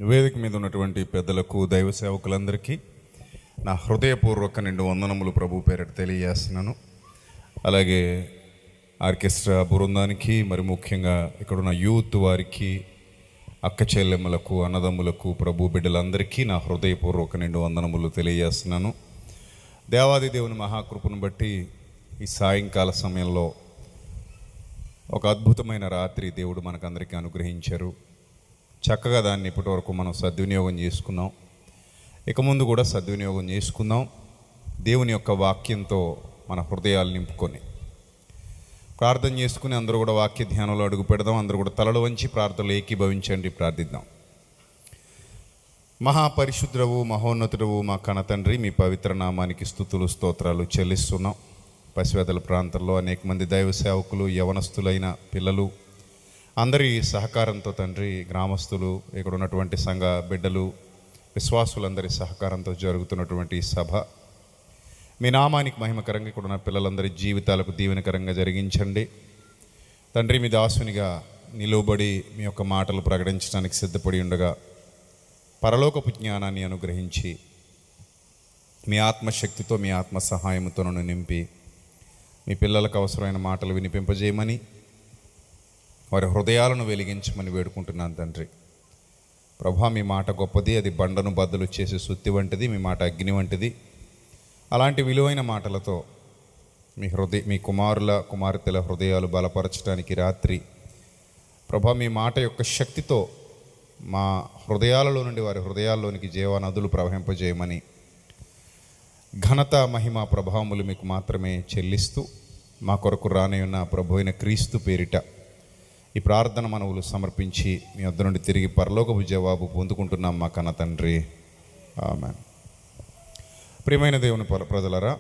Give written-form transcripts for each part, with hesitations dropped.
వేదిక మీద ఉన్నటువంటి పెద్దలకు, దైవ సేవకులందరికీ నా హృదయపూర్వక నిండు వందనములు ప్రభు పేరిట తెలియజేస్తున్నాను. అలాగే ఆర్కెస్ట్రా బృందానికి, మరి ముఖ్యంగా ఇక్కడున్న యూత్ వారికి, అక్క చెల్లెమ్మలకు, అన్నదమ్ములకు, ప్రభు బిడ్డలందరికీ నా హృదయపూర్వక నిండు వందనములు తెలియజేస్తున్నాను. దేవాది దేవుని మహాకృపను బట్టి ఈ సాయంకాల సమయంలో ఒక అద్భుతమైన రాత్రి దేవుడు మనకందరికీ అనుగ్రహించారు. చక్కగా దాన్ని ఇప్పటివరకు మనం సద్వినియోగం చేసుకున్నాం. ఇక ముందు కూడా సద్వినియోగం చేసుకుందాం. దేవుని యొక్క వాక్యంతో మన హృదయాలు నింపుకొని ప్రార్థన చేసుకుని అందరూ కూడా వాక్య ధ్యానంలో అడుగు పెడదాం. అందరూ కూడా తలలు వంచి ప్రార్థనలు ఏకీభవించండి, ప్రార్థిద్దాం. మహాపరిశుద్ధుడవు, మహోన్నతుడవు మా కన్నతండ్రి, మీ పవిత్ర నామానికి స్తుతులు స్తోత్రాలు చెల్లిస్తున్నాం. పసివేదల ప్రాంతంలో అనేక మంది దైవ సేవకులు, యవనస్తులైన పిల్లలు అందరి సహకారంతో తండ్రి, గ్రామస్తులు, ఇక్కడ ఉన్నటువంటి సంఘ బిడ్డలు, విశ్వాసులందరి సహకారంతో జరుగుతున్నటువంటి సభ మీ నామానికి మహిమకరంగా ఇక్కడ ఉన్న పిల్లలందరి జీవితాలకు దీవెనకరంగా జరిగించండి తండ్రి. మీ దాసునిగా నిలువబడి మీ యొక్క మాటలు ప్రకటించడానికి సిద్ధపడి ఉండగా పరలోకపు జ్ఞానాన్ని అనుగ్రహించి మీ ఆత్మశక్తితో, మీ ఆత్మ సహాయంతో నన్ను నింపి మీ పిల్లలకు అవసరమైన మాటలు వినిపింపజేయమని, వారి హృదయాలను వెలిగించమని వేడుకుంటున్నాను తండ్రి. ప్రభా, మీ మాట గొప్పది, అది బండను బద్దలు చేసే సుత్తి వంటిది, మీ మాట అగ్ని వంటిది. అలాంటి విలువైన మాటలతో మీ కుమార్తెల హృదయాలు బలపరచడానికి రాత్రి ప్రభా, మీ మాట యొక్క శక్తితో మా హృదయాలలో నుండి వారి హృదయాల్లోనికి జీవనదులు ప్రవహింపజేయమని, ఘనత, మహిమ, ప్రభావములు మీకు మాత్రమే చెల్లిస్తూ మా కొరకు రానయున్న ప్రభు అయిన క్రీస్తు పేరిట ఈ ప్రార్థన మనవులు సమర్పించి మీ వద్ద నుండి తిరిగి పరలోకపు జవాబు పొందుకుంటున్నాం మా కన్న తండ్రి, ఆమేన్. ప్రియమైన దేవుని ప్రజలరా,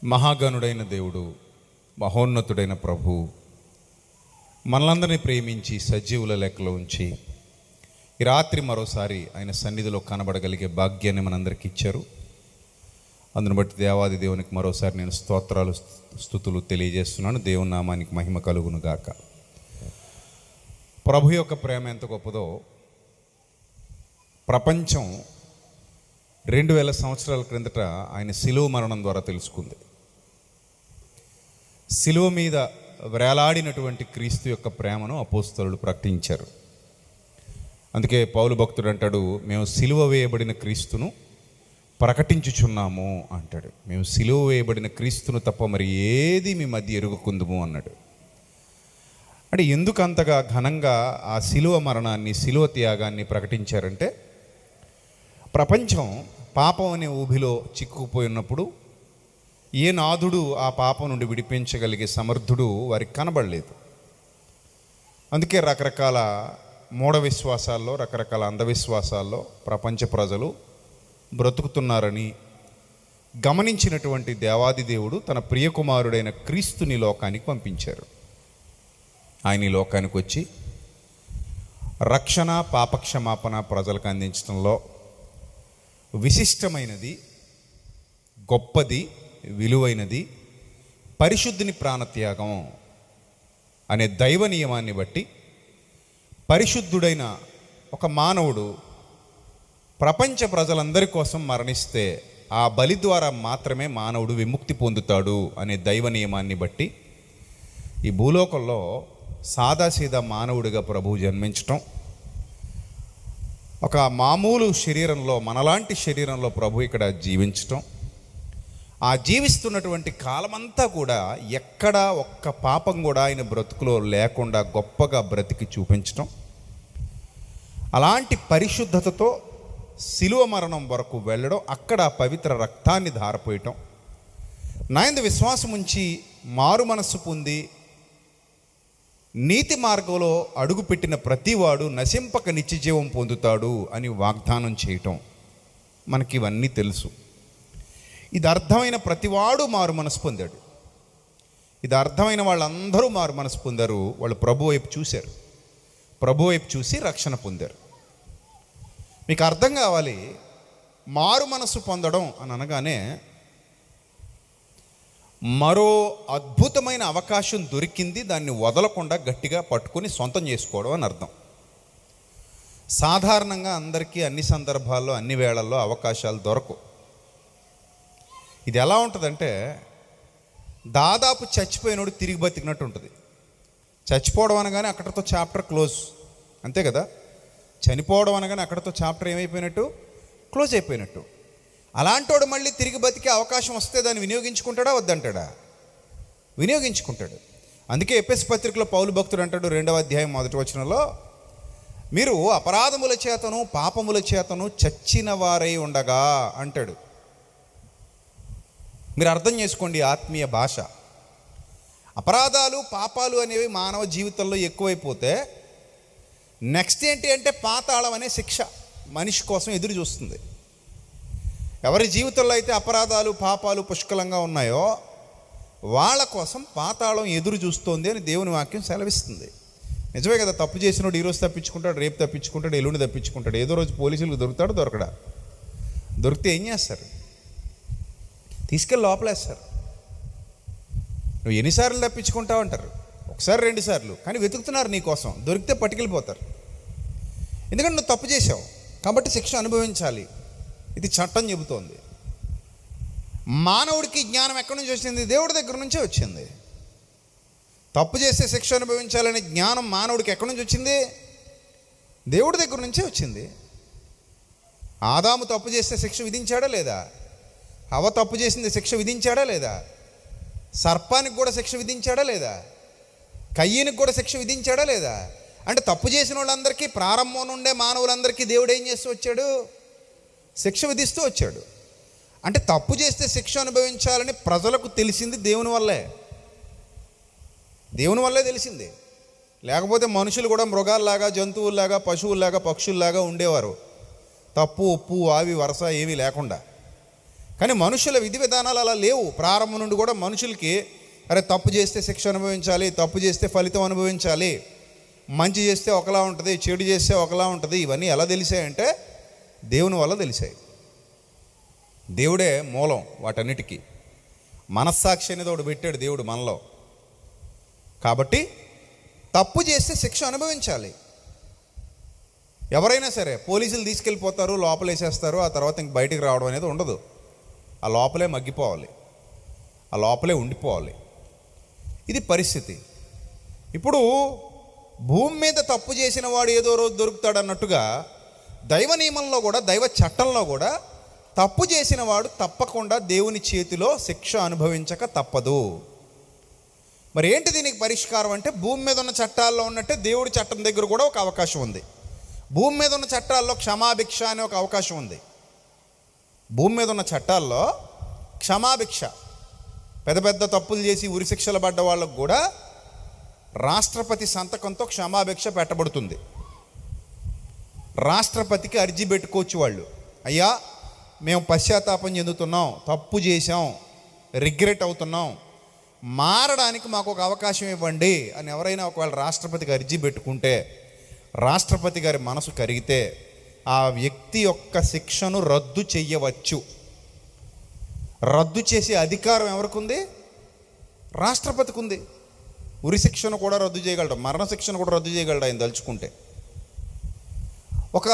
మహాగణుడైన దేవుడు, మహోన్నతుడైన ప్రభు మనలందరినీ ప్రేమించి సజీవుల లెక్కలో ఉంచి ఈ రాత్రి మరోసారి ఆయన సన్నిధిలో కనబడగలిగే భాగ్యాన్ని మనందరికీ ఇచ్చారు. అందును బట్టి దేవాది దేవునికి మరోసారి నేను స్తోత్రాలు, స్తుతులు తెలియజేస్తున్నాను. దేవుని నామానికి మహిమ కలుగును గాక. ప్రభు యొక్క ప్రేమ ఎంత గొప్పదో ప్రపంచం 2000 సంవత్సరాల క్రిందట ఆయన శిలువ మరణం ద్వారా తెలుసుకుంది. శిలువ మీద వేలాడినటువంటి క్రీస్తు యొక్క ప్రేమను అపోస్తలులు ప్రకటించారు. అందుకే పౌలు భక్తుడు అంటాడు, మేము సిలువ వేయబడిన క్రీస్తును ప్రకటించుచున్నాము అంటాడు. మేము సిలువ వేయబడిన క్రీస్తును తప్ప మరి ఏది మీ మధ్య ఎరుగుకుందుము అన్నాడు. అంటే ఎందుకు అంతగా ఘనంగా ఆ సిలువ మరణాన్ని, సిలువ త్యాగాన్ని ప్రకటించారంటే, ప్రపంచం పాపం అనే ఊబిలో చిక్కుకుపోయి ఉన్నప్పుడు ఏ నాథుడు ఆ పాపం నుండి విడిపించగలిగే సమర్థుడు వారికి కనబడలేదు. అందుకే రకరకాల మూఢ విశ్వాసాల్లో, రకరకాల అంధవిశ్వాసాల్లో ప్రపంచ ప్రజలు బ్రతుకుతున్నారని గమనించినటువంటి దేవాది దేవుడు తన ప్రియకుమారుడైన క్రీస్తుని లోకానికి పంపించారు. ఆయన ఈ లోకానికి వచ్చి రక్షణ, పాపక్షమాపణ ప్రజలకు అందించడంలో విశిష్టమైనది, గొప్పది, విలువైనది పరిశుద్ధుని ప్రాణత్యాగం అనే దైవ నియమాన్ని బట్టి పరిశుద్ధుడైన ఒక మానవుడు ప్రపంచ ప్రజలందరి కోసం మరణిస్తే ఆ బలి ద్వారా మాత్రమే మానవుడు విముక్తి పొందుతాడు అనే దైవ నియమాన్ని బట్టి ఈ భూలోకంలో సాదాసీదా మానవుడిగా ప్రభువు జన్మించటం, ఒక మామూలు శరీరంలో, మనలాంటి శరీరంలో ప్రభు ఇక్కడ జీవించటం, ఆ జీవిస్తున్నటువంటి కాలమంతా కూడా ఎక్కడా ఒక్క పాపం కూడా ఆయన బ్రతుకులో లేకుండా గొప్పగా బ్రతికి చూపించటం, అలాంటి పరిశుద్ధతతో శిలువ మరణం వరకు వెళ్ళడం, అక్కడ పవిత్ర రక్తాన్ని ధారపోయటం, నాయందు విశ్వాసం ఉంచి మారు మనస్సు పొంది నీతి మార్గంలో అడుగుపెట్టిన ప్రతివాడు నశింపక నిత్యజీవం పొందుతాడు అని వాగ్దానం చేయటం, మనకి ఇవన్నీ తెలుసు. ఇది అర్థమైన ప్రతివాడు మారు మనసు పొందాడు. ఇది అర్థమైన వాళ్ళందరూ మారు మనసు పొందారు. వాళ్ళు ప్రభు వైపు చూశారు, ప్రభు వైపు చూసి రక్షణ పొందారు. మీకు అర్థం కావాలి, మారు మనసు పొందడం అని అనగానే మరో అద్భుతమైన అవకాశం దొరికింది, దాన్ని వదలకుండా గట్టిగా పట్టుకొని సొంతం చేసుకోవడం అని అర్థం. సాధారణంగా అందరికీ అన్ని సందర్భాల్లో అన్ని వేళల్లో అవకాశాలు దొరకవు. ఇది ఎలా ఉంటుందంటే దాదాపు చచ్చిపోయినోడు తిరిగి బతికినట్టు ఉంటుంది. చచ్చిపోవడం అనగానే అక్కడితో చాప్టర్ క్లోజ్, అంతే కదా. చనిపోవడం అనగానే అక్కడితో చాప్టర్ ఏమైపోయినట్టు, క్లోజ్ అయిపోయినట్టు. అలాంటోడు మళ్ళీ తిరిగి బతికే అవకాశం వస్తే దాన్ని వినియోగించుకుంటాడా వద్దంటాడా? వినియోగించుకుంటాడు. అందుకే ఎఫెసు పత్రికలో పౌలు భక్తుడు అంటాడు 2వ అధ్యాయం 1వ వచనంలో, మీరు అపరాధముల చేతను పాపముల చేతను చచ్చిన వారై ఉండగా అంటాడు. మీరు అర్థం చేసుకోండి ఆత్మీయ భాష. అపరాధాలు పాపాలు అనేవి మానవ జీవితంలో ఎక్కువైపోతే నెక్స్ట్ ఏంటి అంటే పాతాళం అనే శిక్ష మనిషి కోసం ఎదురు చూస్తుంది. ఎవరి జీవితంలో అయితే అపరాధాలు పాపాలు పుష్కలంగా ఉన్నాయో వాళ్ళ కోసం పాతాళం ఎదురు చూస్తోంది అని దేవుని వాక్యం సెలవిస్తుంది. నిజమే కదా. తప్పు చేసినోడు ఈరోజు తప్పించుకుంటాడు, రేపు తప్పించుకుంటాడు, ఎల్లుండి తప్పించుకుంటాడు. ఏదో రోజు పోలీసులకు దొరుకుతాడు, దొరకడా. దొరికితే ఏం చేస్తారు? తీసుకెళ్ళి లోపలేస్తారు. నువ్వు ఎన్నిసార్లు తప్పించుకుంటావు అంటారు. ఒకసారి 2 సార్లు, కానీ వెతుకుతున్నారు నీ కోసం. దొరికితే పట్టుకెళ్ళిపోతారు. ఎందుకంటే నువ్వు తప్పు చేసావు కాబట్టి శిక్ష అనుభవించాలి. ఇది చట్టం చెబుతోంది. మానవుడికి జ్ఞానం ఎక్కడి నుంచి వచ్చింది? దేవుడి దగ్గర నుంచే వచ్చింది. తప్పు చేస్తే శిక్ష అనుభవించాలనే జ్ఞానం మానవుడికి ఎక్కడి నుంచి వచ్చింది? దేవుడి దగ్గర నుంచే వచ్చింది. ఆదాము తప్పు చేస్తే శిక్ష విధించాడా లేదా? హవ్వ తప్పు చేసింది, శిక్ష విధించాడా లేదా? సర్పానికి కూడా శిక్ష విధించాడా లేదా? కయ్యనికి కూడా శిక్ష విధించాడా లేదా? అంటే తప్పు చేసిన వాళ్ళందరికీ, ప్రారంభం నుండే మానవులందరికీ దేవుడు ఏం చేస్తూ వచ్చాడు? శిక్ష విధిస్తూ వచ్చాడు. అంటే తప్పు చేస్తే శిక్ష అనుభవించాలని ప్రజలకు తెలిసింది దేవుని వల్లే. దేవుని వల్లే తెలిసింది. లేకపోతే మనుషులు కూడా మృగాల్లాగా, జంతువుల్లాగా, పశువుల్లాగా, పక్షుల్లాగా ఉండేవారు. తప్పు ఒప్పు ఆవి వరస ఏమీ లేకుండా. కానీ మనుషుల విధి విధానాలు అలా లేవు. ప్రారంభం నుండి కూడా మనుషులకి అరే తప్పు చేస్తే శిక్ష అనుభవించాలి, తప్పు చేస్తే ఫలితం అనుభవించాలి, మంచి చేస్తే ఒకలా ఉంటుంది, చెడు చేస్తే ఒకలా ఉంటుంది. ఇవన్నీ ఎలా తెలిసాయంటే దేవుని వల్ల తెలిసాయి. దేవుడే మూలం వాటన్నిటికీ. మనస్సాక్షి అనేది ఒకటి పెట్టాడు దేవుడు మనలో. కాబట్టి తప్పు చేస్తే శిక్ష అనుభవించాలి. ఎవరైనా సరే పోలీసులు తీసుకెళ్ళిపోతారు, లోపలేసేస్తారు. ఆ తర్వాత ఇంక బయటికి రావడం అనేది ఉండదు. ఆ లోపలే మగ్గిపోవాలి, ఆ లోపలే ఉండిపోవాలి. ఇది పరిస్థితి. ఇప్పుడు భూమి మీద తప్పు చేసిన వాడు ఏదో రోజు దొరుకుతాడు అన్నట్టుగా దైవ నియమంలో కూడా, దైవ చట్టంలో కూడా తప్పు చేసిన వాడు తప్పకుండా దేవుని చేతిలో శిక్ష అనుభవించక తప్పదు. మరి ఏంటి దీనికి పరిష్కారం అంటే, భూమి మీద ఉన్న చట్టాల్లో ఉన్నట్టే దేవుడి చట్టం దగ్గర కూడా ఒక అవకాశం ఉంది. భూమి మీద ఉన్న చట్టాల్లో క్షమాభిక్ష అనే ఒక అవకాశం ఉంది. భూమి మీద ఉన్న చట్టాల్లో క్షమాభిక్ష, పెద్ద పెద్ద తప్పులు చేసి ఉరిశిక్షలు పడ్డ వాళ్ళకు కూడా రాష్ట్రపతి సంతకంతో క్షమాభిక్ష పెట్టబడుతుంది. రాష్ట్రపతికి అర్జీ పెట్టుకోవచ్చు వాళ్ళు. అయ్యా మేము పశ్చాత్తాపం చెందుతున్నాం, తప్పు చేసాం, రిగ్రెట్ అవుతున్నాం, మారడానికి మాకు ఒక అవకాశం ఇవ్వండి అని ఎవరైనా ఒకవేళ రాష్ట్రపతికి అర్జీ పెట్టుకుంటే, రాష్ట్రపతి గారి మనసు కరిగితే ఆ వ్యక్తి యొక్క శిక్షను రద్దు చెయ్యవచ్చు. రద్దు చేసే అధికారం ఎవరికి ఉంది? రాష్ట్రపతికి ఉంది. ఉరి శిక్షను కూడా రద్దు చేయగలడు, మరణ శిక్షను కూడా రద్దు చేయగలడు ఆయన తలుచుకుంటే. ఒక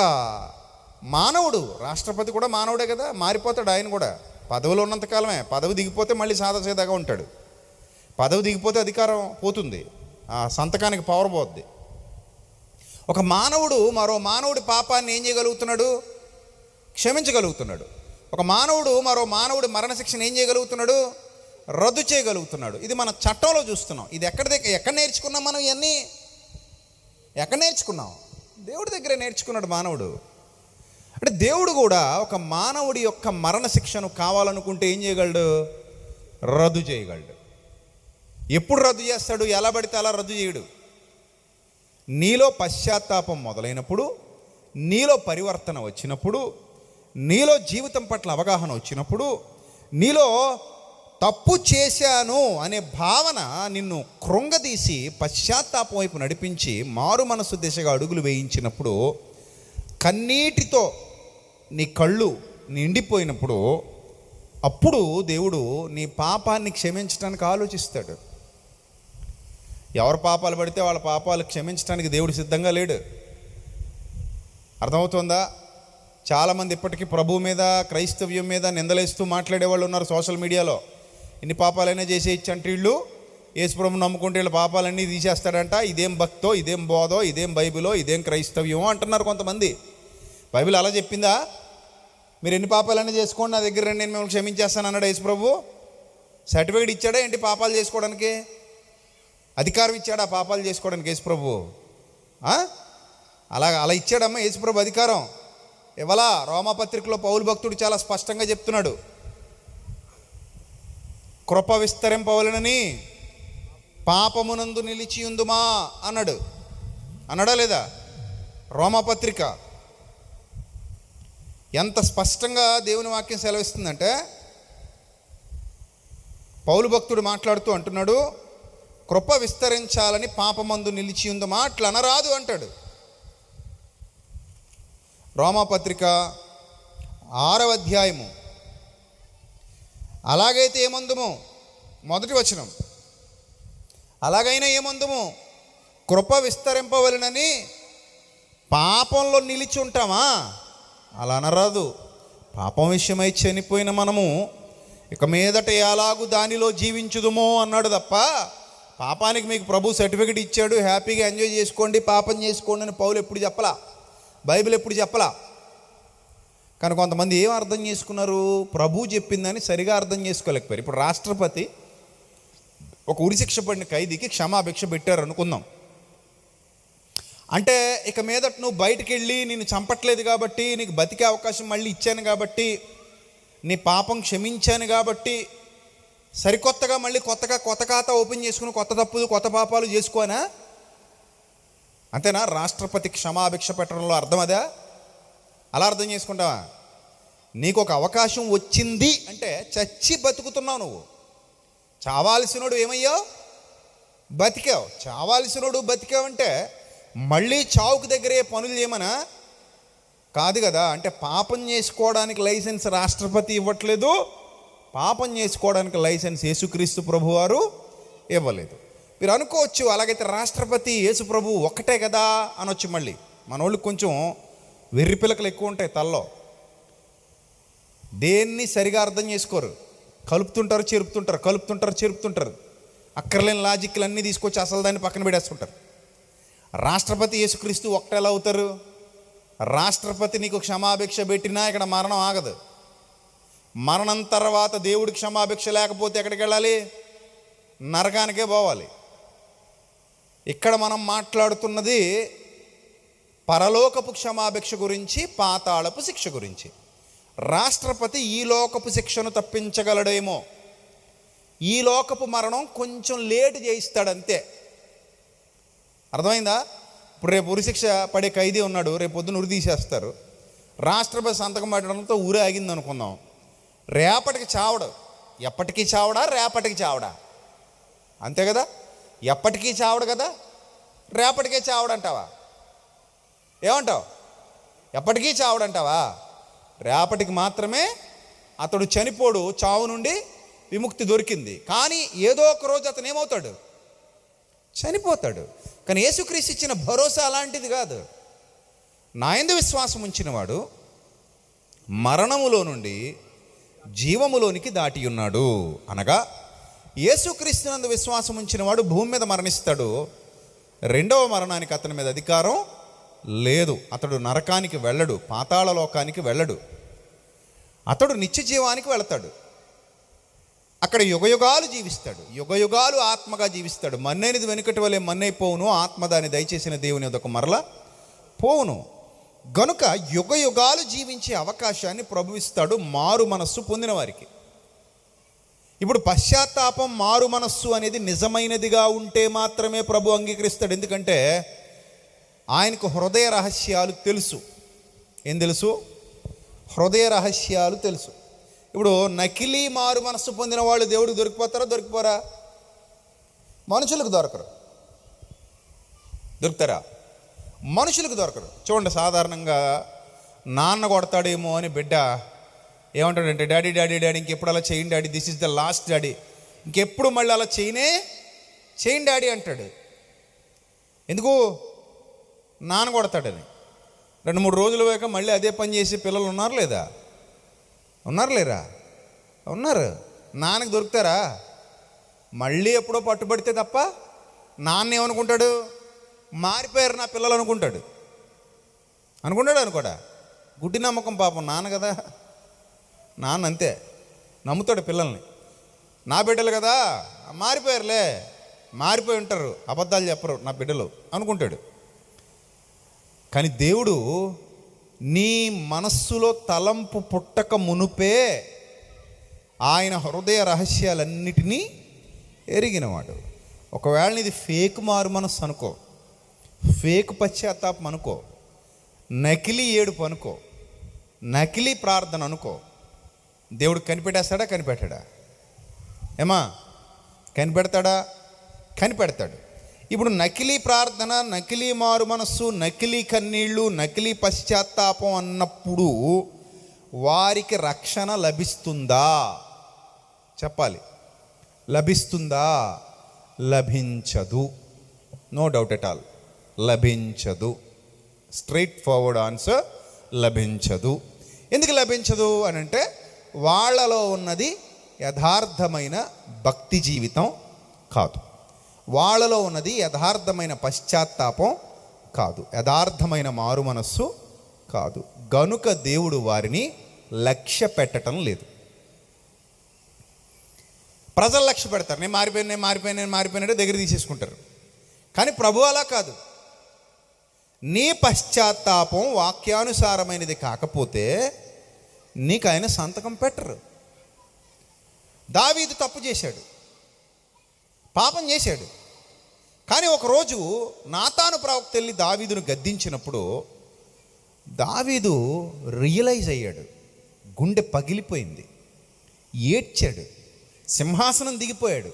మానవుడు, రాష్ట్రపతి కూడా మానవుడే కదా, మారిపోతాడు ఆయన కూడా. పదవిలో ఉన్నంతకాలమే. పదవి దిగిపోతే మళ్ళీ సాదాసీదాగా ఉంటాడు. పదవి దిగిపోతే అధికారం పోతుంది, ఆ సంతకానికి పవర్ పోద్ది. ఒక మానవుడు మరో మానవుడి పాపాన్ని ఏం చేయగలుగుతున్నాడు? క్షమించగలుగుతున్నాడు. ఒక మానవుడు మరో మానవుడి మరణశిక్షను ఏం చేయగలుగుతున్నాడు? రద్దు చేయగలుగుతున్నాడు. ఇది మన చట్టంలో చూస్తున్నాం. ఇది ఎక్కడ నేర్చుకున్నాం మనం? ఇవన్నీ ఎక్కడ నేర్చుకున్నాం? దేవుడి దగ్గరే నేర్చుకున్నాడు మానవుడు. అంటే దేవుడు కూడా ఒక మానవుడి యొక్క మరణశిక్షను కావాలనుకుంటే ఏం చేయగలడు? రద్దు చేయగలడు. ఎప్పుడు రద్దు చేస్తాడు? ఎలా పడితే అలా రద్దు చేయడు. నీలో పశ్చాత్తాపం మొదలైనప్పుడు, నీలో పరివర్తన వచ్చినప్పుడు, నీలో జీవితం పట్ల అవగాహన వచ్చినప్పుడు, నీలో తప్పు చేశాను అనే భావన నిన్ను కృంగదీసి పశ్చాత్తాపం వైపు నడిపించి మారు మనసు దిశగా అడుగులు వేయించినప్పుడు, కన్నీటితో నీ కళ్ళు నిండిపోయినప్పుడు, అప్పుడు దేవుడు నీ పాపాన్ని క్షమించడానికి ఆలోచిస్తాడు. ఎవరు పాపాలు పడితే వాళ్ళ పాపాలు క్షమించడానికి దేవుడు సిద్ధంగా లేడు. అర్థమవుతుందా? చాలామంది ఇప్పటికీ ప్రభు మీద, క్రైస్తవ్యం మీద నిందలేస్తూ మాట్లాడేవాళ్ళు ఉన్నారు సోషల్ మీడియాలో. ఇన్ని పాపాలైనా చేసేయచ్చు అంటే వీళ్ళు యేసుప్రభుని నమ్ముకుంటే వీళ్ళ పాపాలన్నీ తీసేస్తాడంట. ఇదేం భక్తో, ఇదేం బోధో, ఇదేం బైబిలో, ఇదేం క్రైస్తవ్యమో అంటున్నారు కొంతమంది. బైబిల్ అలా చెప్పిందా? మీరు ఎన్ని పాపాలైనా చేసుకోండి, నా దగ్గర రండి, నేను మిమ్మల్ని క్షమించేస్తాను అన్నాడు యేసుప్రభు? సర్టిఫికేట్ ఇచ్చాడా ఏంటి పాపాలు చేసుకోవడానికి? అధికారం ఇచ్చాడా పాపాలు చేసుకోవడానికి యేసుప్రభు? అలా ఇచ్చాడమ్మా యేసుప్రభు అధికారం ఇవ్వలా. రోమాపత్రికలో పౌలు భక్తుడు చాలా స్పష్టంగా చెప్తున్నాడు, కృప విస్తరింపవలనని పాపమునందు నిలిచియుందుమా అన్నాడా లేదా? రోమాపత్రిక ఎంత స్పష్టంగా దేవుని వాక్యం సెలవిస్తుందంటే, పౌలు భక్తుడు మాట్లాడుతూ అంటున్నాడు, కృప విస్తరించాలని పాపమందు నిలిచియుందుమా అట్లా అనరాదు అంటాడు. రోమాపత్రిక 6వ అధ్యాయము. అలాగైతే ఏమందుము, మొదటి వచనం, అలాగైనా ఏమందుము, కృప విస్తరింపవలనని పాపంలో నిలిచి ఉంటామా? అలా అనరాదు. పాపం విషయమై చనిపోయిన మనము ఇక మీదట ఎలాగూ దానిలో జీవించుదుమో అన్నాడు తప్ప, పాపానికి మీకు ప్రభు సర్టిఫికెట్ ఇచ్చాడు, హ్యాపీగా ఎంజాయ్ చేసుకోండి, పాపం చేసుకోండి అని పౌలు ఎప్పుడు చెప్పలా, బైబిల్ ఎప్పుడు చెప్పలా. కానీ కొంతమంది ఏం అర్థం చేసుకున్నారు, ప్రభు చెప్పిందని సరిగా అర్థం చేసుకోలేకపోయారు. ఇప్పుడు రాష్ట్రపతి ఒక ఉరిశిక్ష పడిన ఖైదీకి క్షమాభిక్ష పెట్టారు అనుకుందాం. అంటే ఇక మీదట నువ్వు బయటికి వెళ్ళి, నేను చంపట్లేదు కాబట్టి, నీకు బతికే అవకాశం మళ్ళీ ఇచ్చాను కాబట్టి, నీ పాపం క్షమించాను కాబట్టి, సరికొత్తగా మళ్ళీ కొత్త ఖాతా ఓపెన్ చేసుకుని కొత్త తప్పులు కొత్త పాపాలు చేసుకోనా? అంతేనా? రాష్ట్రపతి క్షమాభిక్ష పెట్టడంలో అర్థం అదా? అలా అర్థం చేసుకుంటావా? నీకు ఒక అవకాశం వచ్చింది అంటే చచ్చి బతుకుతున్నావు. నువ్వు చావాల్సినోడు ఏమయ్యావు? బతికావు. చావాల్సినోడు బతికావంటే మళ్ళీ చావుకు దగ్గరే పనులు చేయమనా? కాదు కదా. అంటే పాపం చేసుకోవడానికి లైసెన్స్ రాష్ట్రపతి ఇవ్వట్లేదు, పాపం చేసుకోవడానికి లైసెన్స్ యేసుక్రీస్తు ప్రభువారు ఇవ్వలేదు. మీరు అనుకోవచ్చు, అలాగైతే రాష్ట్రపతి యేసు ప్రభు ఒక్కటే కదా అనొచ్చు. మళ్ళీ మనోళ్ళు కొంచెం వెర్రి పిలకలు ఎక్కువ ఉంటాయి తల్లో, దేన్ని సరిగా అర్థం చేసుకోరు, కలుపుతుంటారు చెరుపుతుంటారు, అక్కర్లేని లాజిక్లు అన్నీ తీసుకొచ్చి అసలు దాన్ని పక్కన పెడేస్తుంటారు. రాష్ట్రపతి యేసుక్రీస్తు ఒక్కటే ఎలా అవుతారు? రాష్ట్రపతి నీకు క్షమాభిక్ష పెట్టినా ఇక్కడ మరణం ఆగదు. మరణం తర్వాత దేవుడి క్షమాభిక్ష లేకపోతే ఎక్కడికి వెళ్ళాలి? నరకానికే పోవాలి. ఇక్కడ మనం మాట్లాడుతున్నది పరలోకపు క్షమాభిక్ష గురించి, పాతాళపు శిక్ష గురించి. రాష్ట్రపతి ఈ లోకపు శిక్షను తప్పించగలడేమో, ఈ లోకపు మరణం కొంచెం లేటు చేయిస్తాడంతే. అర్థమైందా? ఇప్పుడు రేపు ఉరిశిక్ష పడే ఖైదీ ఉన్నాడు, రేపు పొద్దున ఉరి తీసేస్తారు. రాష్ట్రపతి సంతకం పెట్టడంతో ఊరే ఆగింది అనుకుందాం. రేపటికి చావడు. ఎప్పటికీ చావడా? రేపటికి చావడా? అంతే కదా. ఎప్పటికీ చావడు కదా, రేపటికే చావడంటావా? ఏమంటావు? ఎప్పటికీ చావడంటావా? రేపటికి మాత్రమే అతడు చనిపోడు, చావు నుండి విముక్తి దొరికింది. కానీ ఏదో ఒక రోజు అతను ఏమవుతాడు? చనిపోతాడు. కానీ యేసుక్రీస్తు ఇచ్చిన భరోసా అలాంటిది కాదు. నా యందు విశ్వాసం ఉంచినవాడు మరణములో నుండి జీవములోనికి దాటి ఉన్నాడు. అనగా యేసుక్రీస్తునందు విశ్వాసం ఉంచినవాడు భూమి మీద మరణిస్తాడు, రెండవ మరణానికి అతని మీద అధికారం లేదు. అతడు నరకానికి వెళ్ళడు, పాతాళ లోకానికి వెళ్ళడు, అతడు నిత్య జీవానికి వెళతాడు. అక్కడ యుగయుగాలు జీవిస్తాడు, యుగయుగాలు ఆత్మగా జీవిస్తాడు. మన్నైనది వెనుకటి వలె మన్నైపోవును, ఆత్మ దాన్ని దయచేసిన దేవుని వద్దకు మరల పోవును. గనుక యుగయుగాలు జీవించే అవకాశాన్ని ప్రభు ఇస్తాడు మారు మనస్సు పొందిన వారికి. ఇప్పుడు పశ్చాత్తాపం, మారు మనస్సు అనేది నిజమైనదిగా ఉంటే మాత్రమే ప్రభు అంగీకరిస్తాడు. ఎందుకంటే ఆయనకు హృదయ రహస్యాలు తెలుసు. ఏం తెలుసు? హృదయ రహస్యాలు తెలుసు. ఇప్పుడు నకిలీ మారు మనస్సు పొందిన వాళ్ళు దేవుడికి దొరికిపోతారా? దొరికిపోరా? మనుషులకు దొరకరు. దొరుకుతారా? మనుషులకు దొరకరు. చూడండి, సాధారణంగా నాన్న కొడతాడేమో అని బిడ్డ ఏమంటాడంటే, డాడీ డాడీ డాడీ ఇంకెప్పుడు అలా చేయండి daddy, this is the last daddy, ఇంకెప్పుడు మళ్ళీ అలా చేయండి డాడీ అంటాడు. ఎందుకు? నాన్న కొడతాడని. 2-3 రోజులు పోయాక మళ్ళీ అదే పని చేసే పిల్లలు ఉన్నారు లేదా? ఉన్నారు లేరా? ఉన్నారు. నాన్నకి దొరుకుతారా? మళ్ళీ ఎప్పుడో పట్టుబడితే తప్ప నాన్న ఏమనుకుంటాడు? మారిపోయారు నా పిల్లలు అనుకుంటాడు. అనుకోడా? గుడ్డి నమ్మకం పాపం నాన్న కదా, నాన్న అంతే నమ్ముతాడు పిల్లల్ని. నా బిడ్డలు కదా మారిపోయారులే, మారిపోయి ఉంటారు, అబద్ధాలు చెప్పరు నా బిడ్డలు అనుకుంటాడు. కానీ దేవుడు నీ మనస్సులో తలంపు పుట్టక మునుపే ఆయన హృదయ రహస్యాలన్నిటినీ ఎరిగినవాడు. ఒకవేళ ఇది ఫేక్ మారు మనస్సు అనుకో, ఫేక్ పశ్చాత్తాపం అనుకో, నకిలీ ఏడుపు అనుకో, నకిలీ ప్రార్థన అనుకో, దేవుడు కనిపెట్టేస్తాడా? కనిపెట్టాడా? ఏమా కనిపెడతాడా? కనిపెడతాడు. ఇప్పుడు నకిలీ ప్రార్థన, నకిలీ మారు మనస్సు, నకిలీ కన్నీళ్ళు, నకిలీ పశ్చాత్తాపం అన్నప్పుడు వారికి రక్షణ లభిస్తుందా? చెప్పాలి. లభిస్తుందా? లభించదు. నో డౌట్ ఎట్ ఆల్, లభించదు. స్ట్రైట్ ఫార్వర్డ్ ఆన్సర్, లభించదు. ఎందుకు లభించదు అని అంటే వాళ్ళలో ఉన్నది యథార్థమైన భక్తి జీవితం కాదు, వాళ్ళలో ఉన్నది యథార్థమైన పశ్చాత్తాపం కాదు, యథార్థమైన మారు మనస్సు కాదు. గనుక దేవుడు వారిని లక్ష్య పెట్టడం లేదు. ప్రజలు లక్ష్య పెడతారు, నేను మారిపోయినంటే దగ్గర తీసేసుకుంటారు. కానీ ప్రభు అలా కాదు. నీ పశ్చాత్తాపం వాక్యానుసారమైనది కాకపోతే నీకు ఆయన సంతకం పెట్టరు. దావీదు తప్పు చేశాడు, పాపం చేశాడు. కానీ ఒకరోజు నాతాను ప్రవక్త వెళ్ళి దావీదును గద్దించినప్పుడు దావీదు రియలైజ్ అయ్యాడు. గుండె పగిలిపోయింది, ఏడ్చాడు, సింహాసనం దిగిపోయాడు,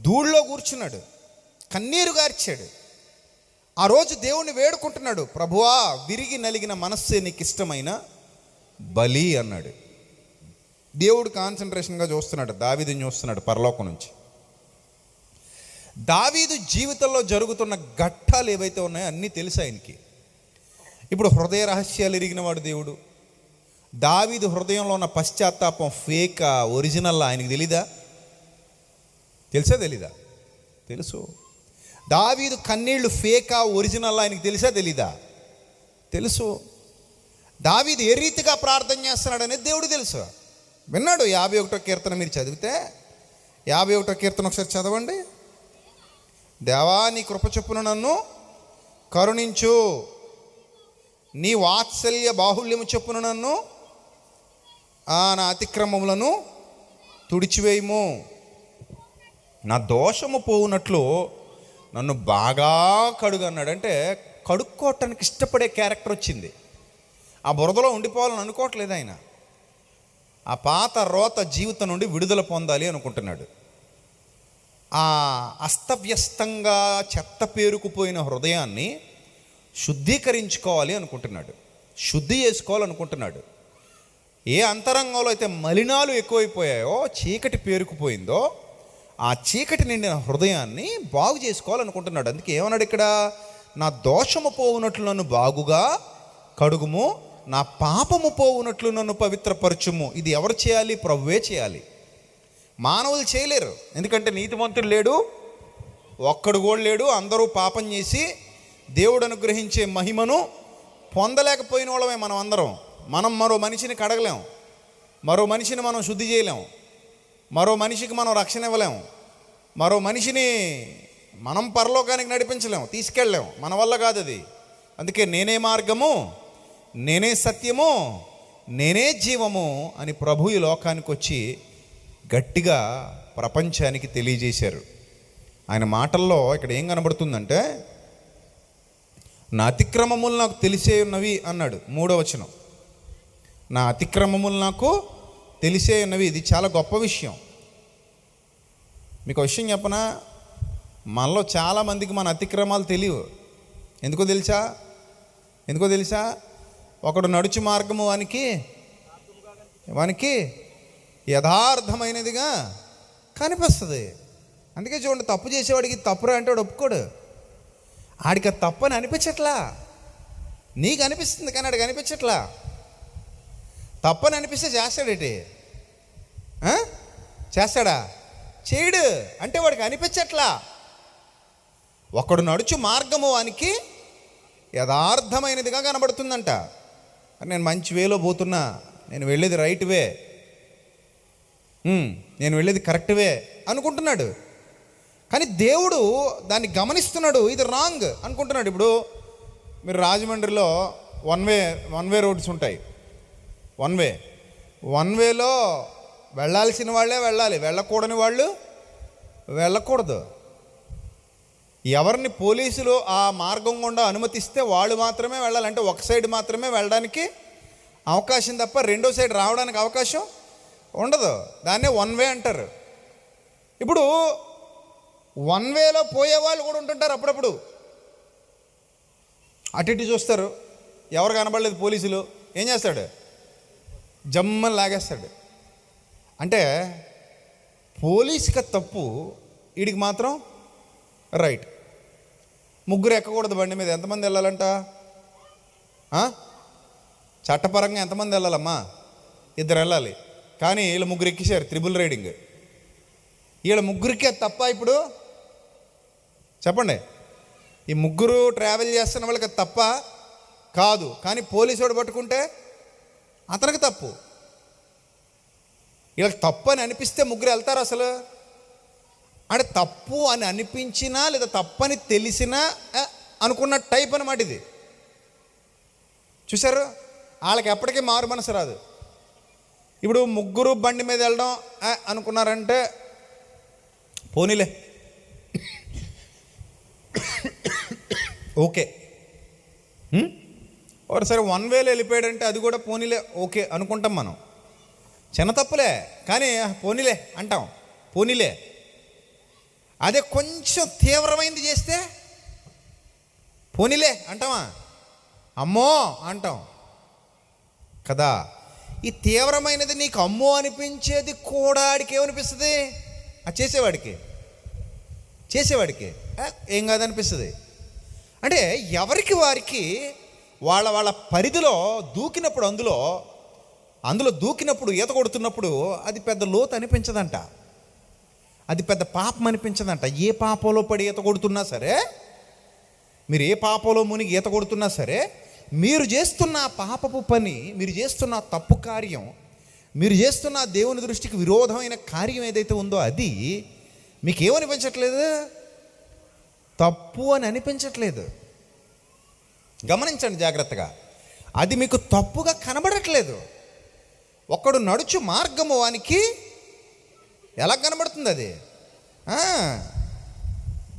ధూళిలో కూర్చున్నాడు, కన్నీరు గార్చాడు. ఆ రోజు దేవుణ్ణి వేడుకుంటున్నాడు, ప్రభువా విరిగి నలిగిన మనస్సే నీకు ఇష్టమైన బలి అన్నాడు. దేవుడు కాన్సన్ట్రేషన్గా చూస్తున్నాడు, దావీదుని చూస్తున్నాడు పరలోకం నుంచి. దావీదు జీవితంలో జరుగుతున్న ఘట్టాలు ఏవైతే ఉన్నాయో అన్నీ తెలుసు ఆయనకి. ఇప్పుడు హృదయ రహస్యాలు ఎరిగినవాడు దేవుడు. దావీదు హృదయంలో ఉన్న పశ్చాత్తాపం ఫేకా ఒరిజినల్ ఆయనకి తెలీదా? తెలీదా? తెలుసు. దావీదు కన్నీళ్లు ఫేకా ఒరిజినల్ ఆయనకి తెలీదా? తెలుసు. దావీదు ఏ రీతిగా ప్రార్థన చేస్తున్నాడు అనేది దేవుడు తెలుసు, విన్నాడు. 51వ కీర్తన మీరు చదివితే 51వ కీర్తన ఒకసారి చదవండి. దేవా నీ కృప చొప్పున నన్ను కరుణించు, నీ వాత్సల్య బాహుల్యము చొప్పున నన్ను నా అతిక్రమములను తుడిచివేయము, నా దోషము పోవునట్లు నన్ను బాగా కడుగు అన్నాడు. అంటే కడుక్కోవటానికి ఇష్టపడే క్యారెక్టర్ వచ్చింది. ఆ బురదలో ఉండిపోవాలని అనుకోవట్లేదు ఆయన. ఆ పాత రోత జీవితం నుండి విడుదల పొందాలి అనుకుంటున్నాడు. ఆ అస్తవ్యస్తంగా చెత్త పేరుకుపోయిన హృదయాన్ని శుద్ధీకరించుకోవాలి అనుకుంటున్నాడు, శుద్ధి చేసుకోవాలనుకుంటున్నాడు. ఏ అంతరంగంలో అయితే మలినాలు ఎక్కువైపోయాయో, చీకటి పేరుకుపోయిందో, ఆ చీకటి నిండిన హృదయాన్ని బాగు చేసుకోవాలనుకుంటున్నాడు. అందుకే ఏమన్నాడు ఇక్కడ? నా దోషము పోవునట్లు నన్ను బాగుగా కడుగుము, నా పాపము పోవునట్లు నన్ను పవిత్రపరచుము. ఇది ఎవరు చేయాలి? ప్రభువే చేయాలి. మానవులు చేయలేరు, ఎందుకంటే నీతిమంతుడు లేడు, ఒక్కడు కూడా లేడు. అందరూ పాపం చేసి దేవుడు అనుగ్రహించే మహిమను పొందలేకపోయిన వాళ్ళమే మనం అందరం. మనం మరో మనిషిని కడగలేం, మరో మనిషిని మనం శుద్ధి చేయలేం, మరో మనిషికి మనం రక్షణ ఇవ్వలేం, మరో మనిషిని మనం పరలోకానికి నడిపించలేం, తీసుకెళ్ళలేం. మన వల్ల కాదు అది. అందుకే నేనే మార్గము, నేనే సత్యము, నేనే జీవము అని ప్రభు ఈ లోకానికి వచ్చి గట్టిగా ప్రపంచానికి తెలియజేశారు. ఆయన మాటల్లో ఇక్కడ ఏం కనబడుతుందంటే, నా అతిక్రమములు నాకు తెలిసే ఉన్నవి అన్నాడు. 3వ వచనం, నా అతిక్రమములు నాకు తెలిసే ఉన్నవి. ఇది చాలా గొప్ప విషయం. మీకు విషయం చెప్పనా? మనలో చాలామందికి మన అతిక్రమాలు తెలియవు. ఎందుకో తెలుసా? ఒకడు నడుచు మార్గము వానికి యథార్థమైనదిగా కనిపిస్తుంది. అందుకే చూడండి, తప్పు చేసేవాడికి తప్పురా అంటే వాడు ఒప్పుకోడు. ఆడికి తప్పు అని అనిపించట్లా. నీకు అనిపిస్తుంది కానీ ఆడికి అనిపించట్లా. తప్పని అనిపిస్తే చేస్తాడేటి? చేస్తాడా? చేయడు. అంటే వాడికి అనిపించట్లా. ఒకడు నడుచు మార్గము వానికి యథార్థమైనదిగా కనబడుతుందంట. నేను మంచి వేలో పోతున్నా, నేను వెళ్ళేది రైట్ వే, నేను వెళ్ళేది కరెక్ట్ వే అనుకుంటున్నాడు. కానీ దేవుడు దాన్ని గమనిస్తున్నాడు, ఇది రాంగ్ అనుకుంటున్నాడు. ఇప్పుడు మీరు రాజమండ్రిలో వన్ వే రోడ్స్ ఉంటాయి. వన్ వేలో వెళ్ళాల్సిన వాళ్ళే వెళ్ళాలి, వెళ్ళకూడని వాళ్ళు వెళ్ళకూడదు. ఎవరిని పోలీసులు ఆ మార్గం గుండా అనుమతిస్తే వాళ్ళు మాత్రమే వెళ్ళాలి. అంటే ఒక సైడ్ మాత్రమే వెళ్ళడానికి అవకాశం తప్ప రెండో సైడ్ రావడానికి అవకాశం ఉండదు. దాన్నే వన్ వే అంటారు. ఇప్పుడు వన్ వేలో పోయే వాళ్ళు కూడా ఉంటుంటారు. అప్పుడప్పుడు అటు ఇటు చూస్తారు, ఎవరు కనబడలేదు పోలీసులు, ఏం చేస్తాడు? జమ్మని లాగేస్తాడు. అంటే పోలీసుకి తప్పు, వీడికి మాత్రం రైట్. ముగ్గురు ఎక్కకూడదు బండి మీద. ఎంతమంది వెళ్ళాలంట? చట్టపరంగా ఎంతమంది వెళ్ళాలమ్మా? 2 వెళ్ళాలి. కానీ వీళ్ళు ముగ్గురు ఎక్కేశారు, త్రిబుల్ రైడింగ్. వీళ్ళ ముగ్గురికే తప్ప ఇప్పుడు చెప్పండి? ఈ ముగ్గురు ట్రావెల్ చేస్తున్న వాళ్ళకి తప్ప కాదు. కానీ పోలీసు వాడు పట్టుకుంటే అతనికి తప్పు. వీళ్ళకి తప్పు అని అనిపిస్తే ముగ్గురు వెళ్తారు అసలు? అంటే తప్పు అని అనిపించినా లేదా తప్పని తెలిసినా అనుకున్న టైప్ అన్నమాట ఇది. చూసారు? వాళ్ళకి ఎప్పటికీ మారు మనసు రాదు. ఇప్పుడు ముగ్గురు బండి మీద వెళ్ళడం అనుకున్నారంటే పోనీలే, ఓకే. ఒకసారి వన్ వేలో వెళ్ళిపోయాడంటే అది కూడా పోనీలే, ఓకే అనుకుంటాం మనం. చిన్న తప్పులే కానీ పోనీలే అంటాం, పోనీలే. అదే కొంచెం తీవ్రమైంది చేస్తే పోనీలే అంటామా? అమ్మో అంటాం కదా. ఈ తీవ్రమైనది నీకు అమ్మో అనిపించేది కూడా ఆడికి ఏమనిపిస్తుంది? చేసేవాడికి ఏం కాదనిపిస్తుంది. అంటే ఎవరికి వారికి వాళ్ళ పరిధిలో దూకినప్పుడు, అందులో దూకినప్పుడు, ఈత కొడుతున్నప్పుడు అది పెద్ద లోతు అనిపించదంట, అది పెద్ద పాపం అనిపించదంట. ఏ పాపంలో పడి ఈత కొడుతున్నా సరే, మీరు ఏ పాపంలో మునిగి ఈత కొడుతున్నా సరే, మీరు చేస్తున్న పాపపు పని, మీరు చేస్తున్న తప్పు కార్యం, మీరు చేస్తున్న దేవుని దృష్టికి విరోధమైన కార్యం ఏదైతే ఉందో అది మీకేమనిపించట్లేదు? తప్పు అని అనిపించట్లేదు. గమనించండి జాగ్రత్తగా. అది మీకు తప్పుగా కనబడట్లేదు. ఒకడు నడుచు మార్గము వానికి ఎలా కనబడుతుంది? అది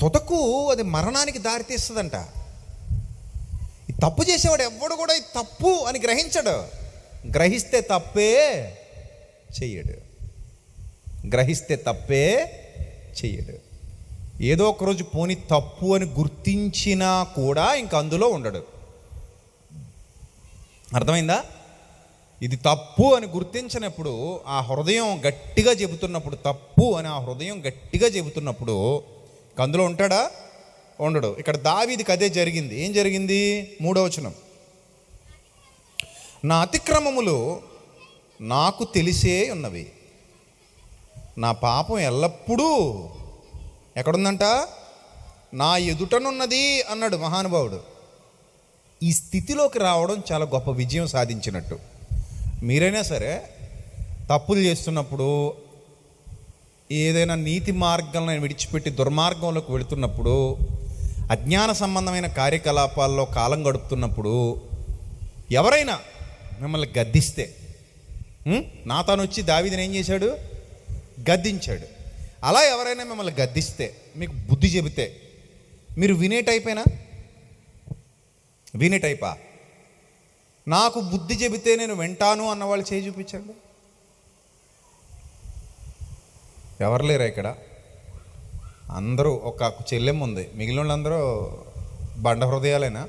తుదకు అది మరణానికి దారితీస్తుందంట. ఈ తప్పు చేసేవాడు ఎవ్వడు కూడా ఈ తప్పు అని గ్రహించడు. గ్రహిస్తే తప్పే చెయ్యడు. ఏదో ఒకరోజు పోని తప్పు అని గుర్తించినా కూడా ఇంక అందులో ఉండడు. అర్థమైందా? ఇది తప్పు అని గుర్తించినప్పుడు, ఆ హృదయం గట్టిగా చెబుతున్నప్పుడు, తప్పు అని ఆ హృదయం గట్టిగా చెబుతున్నప్పుడు అందులో ఉంటాడా? ఉండడు. ఇక్కడ దావీదుకి అదే జరిగింది. ఏం జరిగింది? 3వ వచనం, నా అతిక్రమములు నాకు తెలిసే ఉన్నవి, నా పాపం ఎల్లప్పుడూ ఎక్కడుందంట? నా ఎదుటనున్నది అన్నాడు మహానుభావుడు. ఈ స్థితిలోకి రావడం చాలా గొప్ప విజయం సాధించినట్టు. మీరైనా సరే తప్పులు చేస్తున్నప్పుడు, ఏదైనా నీతి మార్గాలను విడిచిపెట్టి దుర్మార్గంలోకి వెళుతున్నప్పుడు, అజ్ఞాన సంబంధమైన కార్యకలాపాల్లో కాలం గడుపుతున్నప్పుడు, ఎవరైనా మిమ్మల్ని గద్దిస్తే, నాతాను వచ్చి దావీదుని ఏం చేశాడు? గద్దించాడు. అలా ఎవరైనా మిమ్మల్ని గద్దిస్తే, మీకు బుద్ధి చెబితే, మీరు వినే టైపా? నాకు బుద్ధి చెబితే నేను వింటాను అన్నవాళ్ళు చేయి చూపించండి. ఎవరు లేరా ఇక్కడ? అందరూ, ఒక చెల్లెమ్మ ఉంది, మిగిలిన వాళ్ళందరూ బండ హృదయాలేనా?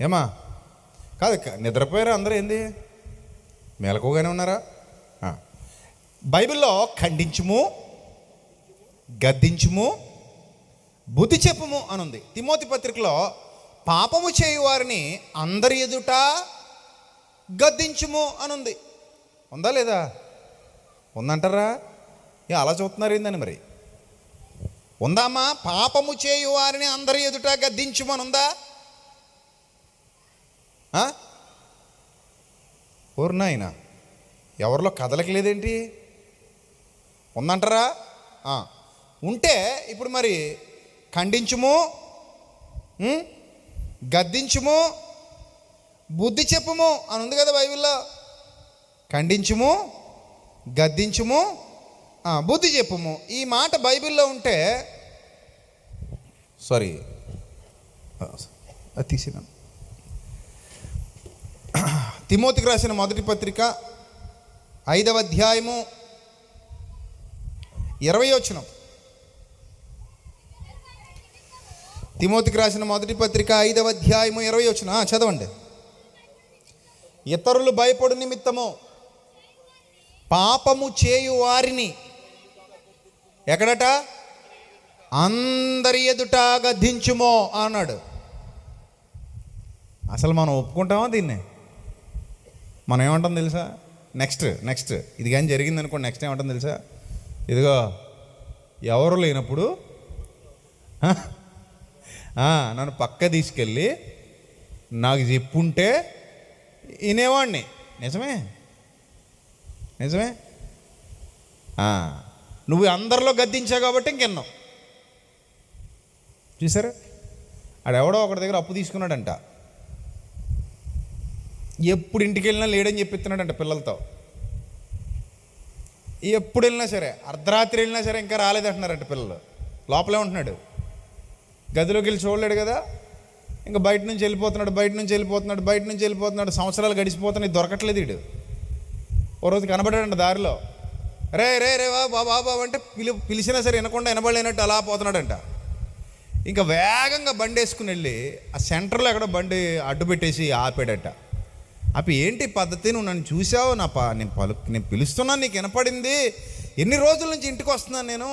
ఏమా కాదు, నిద్రపోయారా అందరూ? ఏంది మెలకుగానే ఉన్నారా? బైబిల్లో ఖండించుము, గద్దించుము, బుద్ధి చెప్పుము అని ఉంది. తిమోతి పత్రికలో పాపము చేయు వారిని అందరి ఎదుట గద్దించుము అని ఉంది. ఉందా లేదా? ఉందంటారా? అలా చూస్తున్నారు ఏందని మరి? ఉందామా? పాపము చేయు వారిని అందరి ఎదుట గద్దించుమని ఉందా? ఓర్నాయన, ఎవరిలో కదలకి లేదేంటి? ఉందంటారా? ఉంటే ఇప్పుడు మరి ఖండించుము, గద్దించుము, బుద్ధి చెప్పుము అని ఉంది కదా బైబిల్లో. ఖండించుము, గద్దించుము, బుద్ధి చెప్పుము. ఈ మాట బైబిల్లో ఉంటే అది తీసినాను. తిమోతికి రాసిన మొదటి పత్రిక 5వ అధ్యాయము 20వ వచనం. తిమోతికి రాసిన మొదటి పత్రిక 5వ అధ్యాయము 20వ వచనం చదవండి. ఇతరులు భయపడు నిమిత్తము పాపము చేయు వారిని ఎక్కడట? అందరి ఎదుట గద్దించుమో అన్నాడు. అసలు మనం ఒప్పుకుంటామా దీన్ని? మనం ఏమంటాం తెలుసా? నెక్స్ట్ ఇది కానీ జరిగింది అనుకోండి, నెక్స్ట్ ఏమంటాం తెలుసా? ఇదిగో ఎవరు లేనప్పుడు నన్ను పక్క తీసుకెళ్ళి నాకు చెప్పుంటే వినేవాడిని. నిజమే. నువ్వు అందరిలో గద్దించావు కాబట్టి ఇంకెన్నావు. చూసారా? ఆడెవడో ఒకటి దగ్గర అప్పు తీసుకున్నాడంట. ఎప్పుడు ఇంటికి వెళ్ళినా లేడని చెప్పిస్తున్నాడంట పిల్లలతో. ఎప్పుడు వెళ్ళినా సరే, అర్ధరాత్రి వెళ్ళినా సరే ఇంకా రాలేదంటున్నారంట పిల్లలు. లోపలే ఉంటున్నాడు, గదిలోకి వెళ్ళి చూడలేడు కదా. ఇంకా బయట నుంచి వెళ్ళిపోతున్నాడు. సంవత్సరాలు గడిచిపోతున్నాయి, దొరకట్లేదు వీడు. ఓ రోజు కనబడాడంట దారిలో. రే బాబా అంటే పిలిచినా సరే వినకుండా వినబడలేనట్టు అలా పోతున్నాడంట. ఇంకా వేగంగా బండి వేసుకుని వెళ్ళి ఆ సెంటర్లో ఎక్కడో బండి అడ్డు పెట్టేసి ఆపాడట. అప్పుడు ఏంటి పద్ధతి? నువ్వు నన్ను చూసావు, నేను పిలుస్తున్నాను, నీకు వినపడింది. ఎన్ని రోజుల నుంచి ఇంటికి వస్తున్నాను నేను,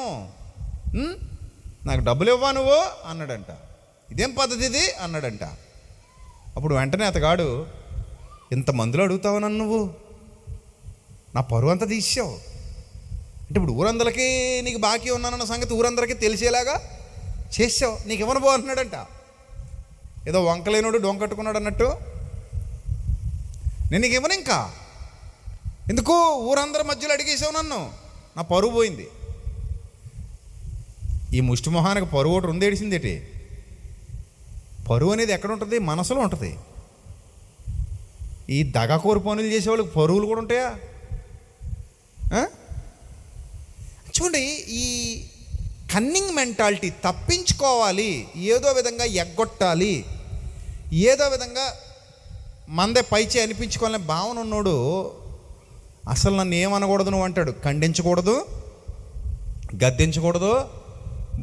నాకు డబ్బులు ఇవ్వా నువ్వు అన్నాడంట. ఇదేం పద్ధతి ఇది అన్నాడంట. అప్పుడు వెంటనే అతగాడు, ఇంతమందిలో అడుగుతావు నన్ను, నువ్వు నా పరువు అంతా తీసావు అంటే ఇప్పుడు ఊరందరికీ నీకు బాకీ ఉన్నానన్న సంగతి ఊరందరికీ తెలిసేలాగా చేసావు, నీకు ఇవ్వను పో అంటున్నాడంట. ఏదో వంకలేనోడు డొంకట్టుకున్నాడు అన్నట్టు. నేను నీకు ఇవ్వను, ఇంకా ఎందుకు ఊరందరి మధ్యలో అడిగేసావు నన్ను, నా పరువు పోయింది. ఈ ముష్టి మొహానికి పరువు ఒకటి ఉంది, ఏడిసిందేటి? పరువు అనేది ఎక్కడ ఉంటుంది? మనసులో ఉంటుంది. ఈ దగాకోరు పనులు చేసేవాళ్ళకి పరువులు కూడా ఉంటాయా? చూడండి, ఈ కన్నింగ్ మెంటాలిటీ, తప్పించుకోవాలి, ఏదో విధంగా ఎగ్గొట్టాలి, ఏదో విధంగా మందే పైచే అనిపించుకోవాలనే భావన ఉన్నాడు. అసలు నన్ను ఏమనకూడదు నువ్వు అంటాడు. ఖండించకూడదు, గద్దించకూడదు,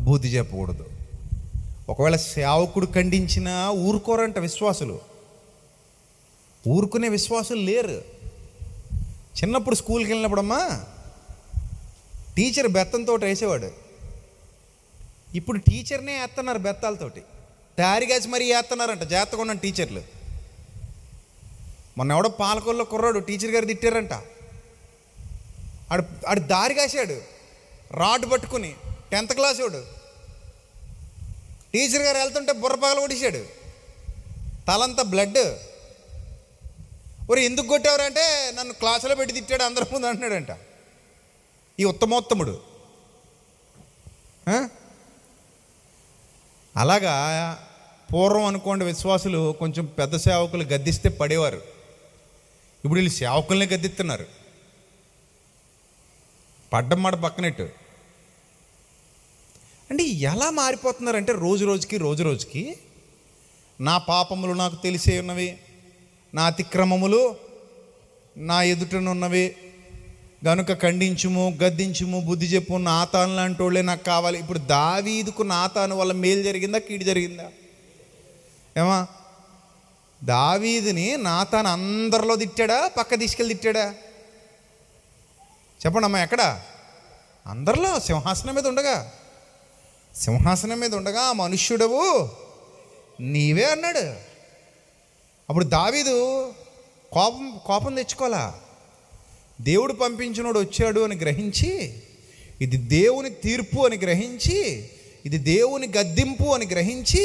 బుద్ధి చెప్పకూడదు. ఒకవేళ సేవకుడు ఖండించినా ఊరుకోరంట విశ్వాసులు. ఊరుకునే విశ్వాసులు లేరు. చిన్నప్పుడు స్కూల్కి వెళ్ళినప్పుడమ్మా టీచర్ బెత్తంతో వేసేవాడు. ఇప్పుడు టీచర్నే వేస్తున్నారు బెత్తాలతోటి, తయారుగాసి మరీ వేస్తున్నారంట జాగ్రత్తగా ఉన్న టీచర్లు. మొన్న ఎవడో పాలకొల్లో కుర్రాడు టీచర్ గారు తిట్టారంట. ఆడు దారి కాశాడు రాడ్ పట్టుకుని, 10th క్లాస్ వాడు. టీచర్ గారు వెళ్తుంటే బుర్ర పగల కొట్టేశాడు, తలంతా బ్లడ్. ఒరే ఎందుకు కొట్టేవారంటే నన్ను క్లాసులో పెట్టి తిట్టాడు అందరి ముందు అంటున్నాడంట ఈ ఉత్తమోత్తముడు. అలాగా పూర్వం అనుకోండి విశ్వాసులు కొంచెం పెద్ద సేవకులు గద్దిస్తే పడేవారు. ఇప్పుడు వీళ్ళు సేవకుల్ని గద్దిస్తున్నారు. పడ్డం మాట పక్కనట్టు. అంటే ఎలా మారిపోతున్నారంటే రోజు రోజుకి నా పాపములు నాకు తెలిసే ఉన్నవి, నా అతిక్రమములు నా ఎదుటనున్నవి గనుక ఖండించుము, గద్దించుము, బుద్ధి చెప్పు, నాతాను లాంటి వాళ్ళే నాకు కావాలి. ఇప్పుడు దావీదుకు నాతాను వల్ల మేలు జరిగిందా, కీడు జరిగిందా? ఏమా, దావీదుని నాతాను అందరిలో తిట్టాడా, పక్క తీసుకెళ్ళి తిట్టాడా? చెప్పండి అమ్మా, ఎక్కడ? అందరిలో. సింహాసనం మీద ఉండగా మనుష్యుడవు నీవే అన్నాడు. అప్పుడు దావీదు కోపం తెచ్చుకోలా. దేవుడు పంపించినోడు వచ్చాడు అని గ్రహించి, ఇది దేవుని తీర్పు అని గ్రహించి, ఇది దేవుని గద్దింపు అని గ్రహించి